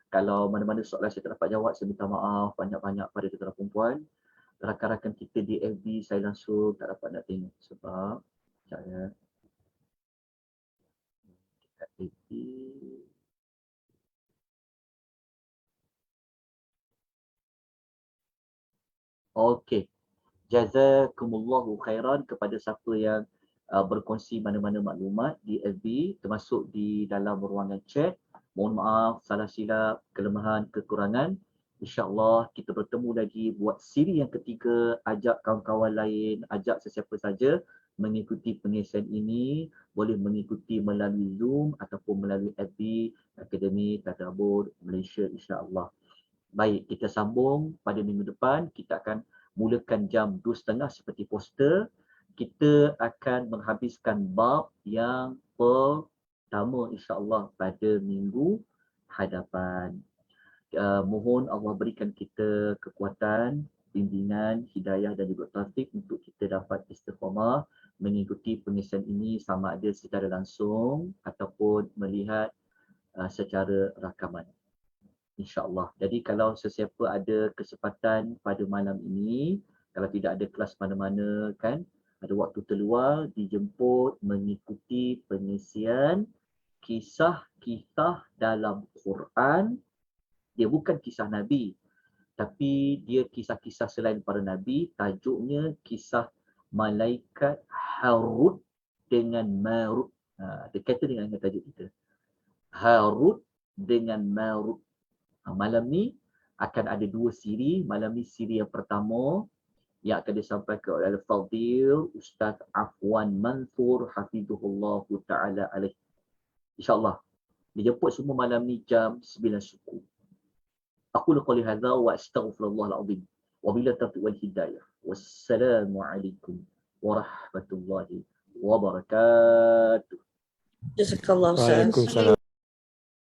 Kalau mana-mana soalan saya tak dapat jawab, saya minta maaf banyak-banyak pada tuan-tuan perempuan. Rakan-rakan kita di FB saya langsung tak dapat nak tengok sebab saya dekat FB. Okey. Jazakumullahu khairan kepada siapa yang berkongsi mana-mana maklumat di FB termasuk di dalam ruangan chat. Mohon maaf salah silap, kelemahan, kekurangan. InsyaAllah kita bertemu lagi buat siri yang ketiga. Ajak kawan-kawan lain, ajak sesiapa saja mengikuti pengisian ini. Boleh mengikuti melalui Zoom ataupun melalui FB Akademi Tadabbur Malaysia insyaAllah. Baik, kita sambung pada minggu depan. Kita akan mulakan jam 2.30 seperti poster. Kita akan menghabiskan bab yang pertama insyaAllah pada minggu hadapan. Mohon Allah berikan kita kekuatan, bimbingan, hidayah dan juga taufik untuk kita dapat istiqamah mengikuti pengisian ini sama ada secara langsung ataupun melihat secara rakaman. InsyaAllah. Jadi kalau sesiapa ada kesempatan pada malam ini, kalau tidak ada kelas mana-mana kan, ada waktu terluar, dijemput mengikuti pengisian kisah-kisah dalam Quran. Dia bukan kisah Nabi, tapi dia kisah-kisah selain para Nabi. Tajuknya kisah Malaikat Harut dengan Marut. Dia kata dengan tajuk kita. Harut dengan Marut. Malam ni akan ada 2 siri. Malam ni siri yang pertama yang akan disampaikan oleh Al-Fadhil Ustaz Afwan Mansur Hafizahullah Ta'ala alaih. InsyaAllah. Dijemput semua malam ni jam 9 suku. Aku qouli hadza wa astaghfirullahal azim. Wa bila taufiq wal hidayah. Wassalamualaikum warahmatullahi wabarakatuh. Jazakallah Ustaz. Waalaikumsalam.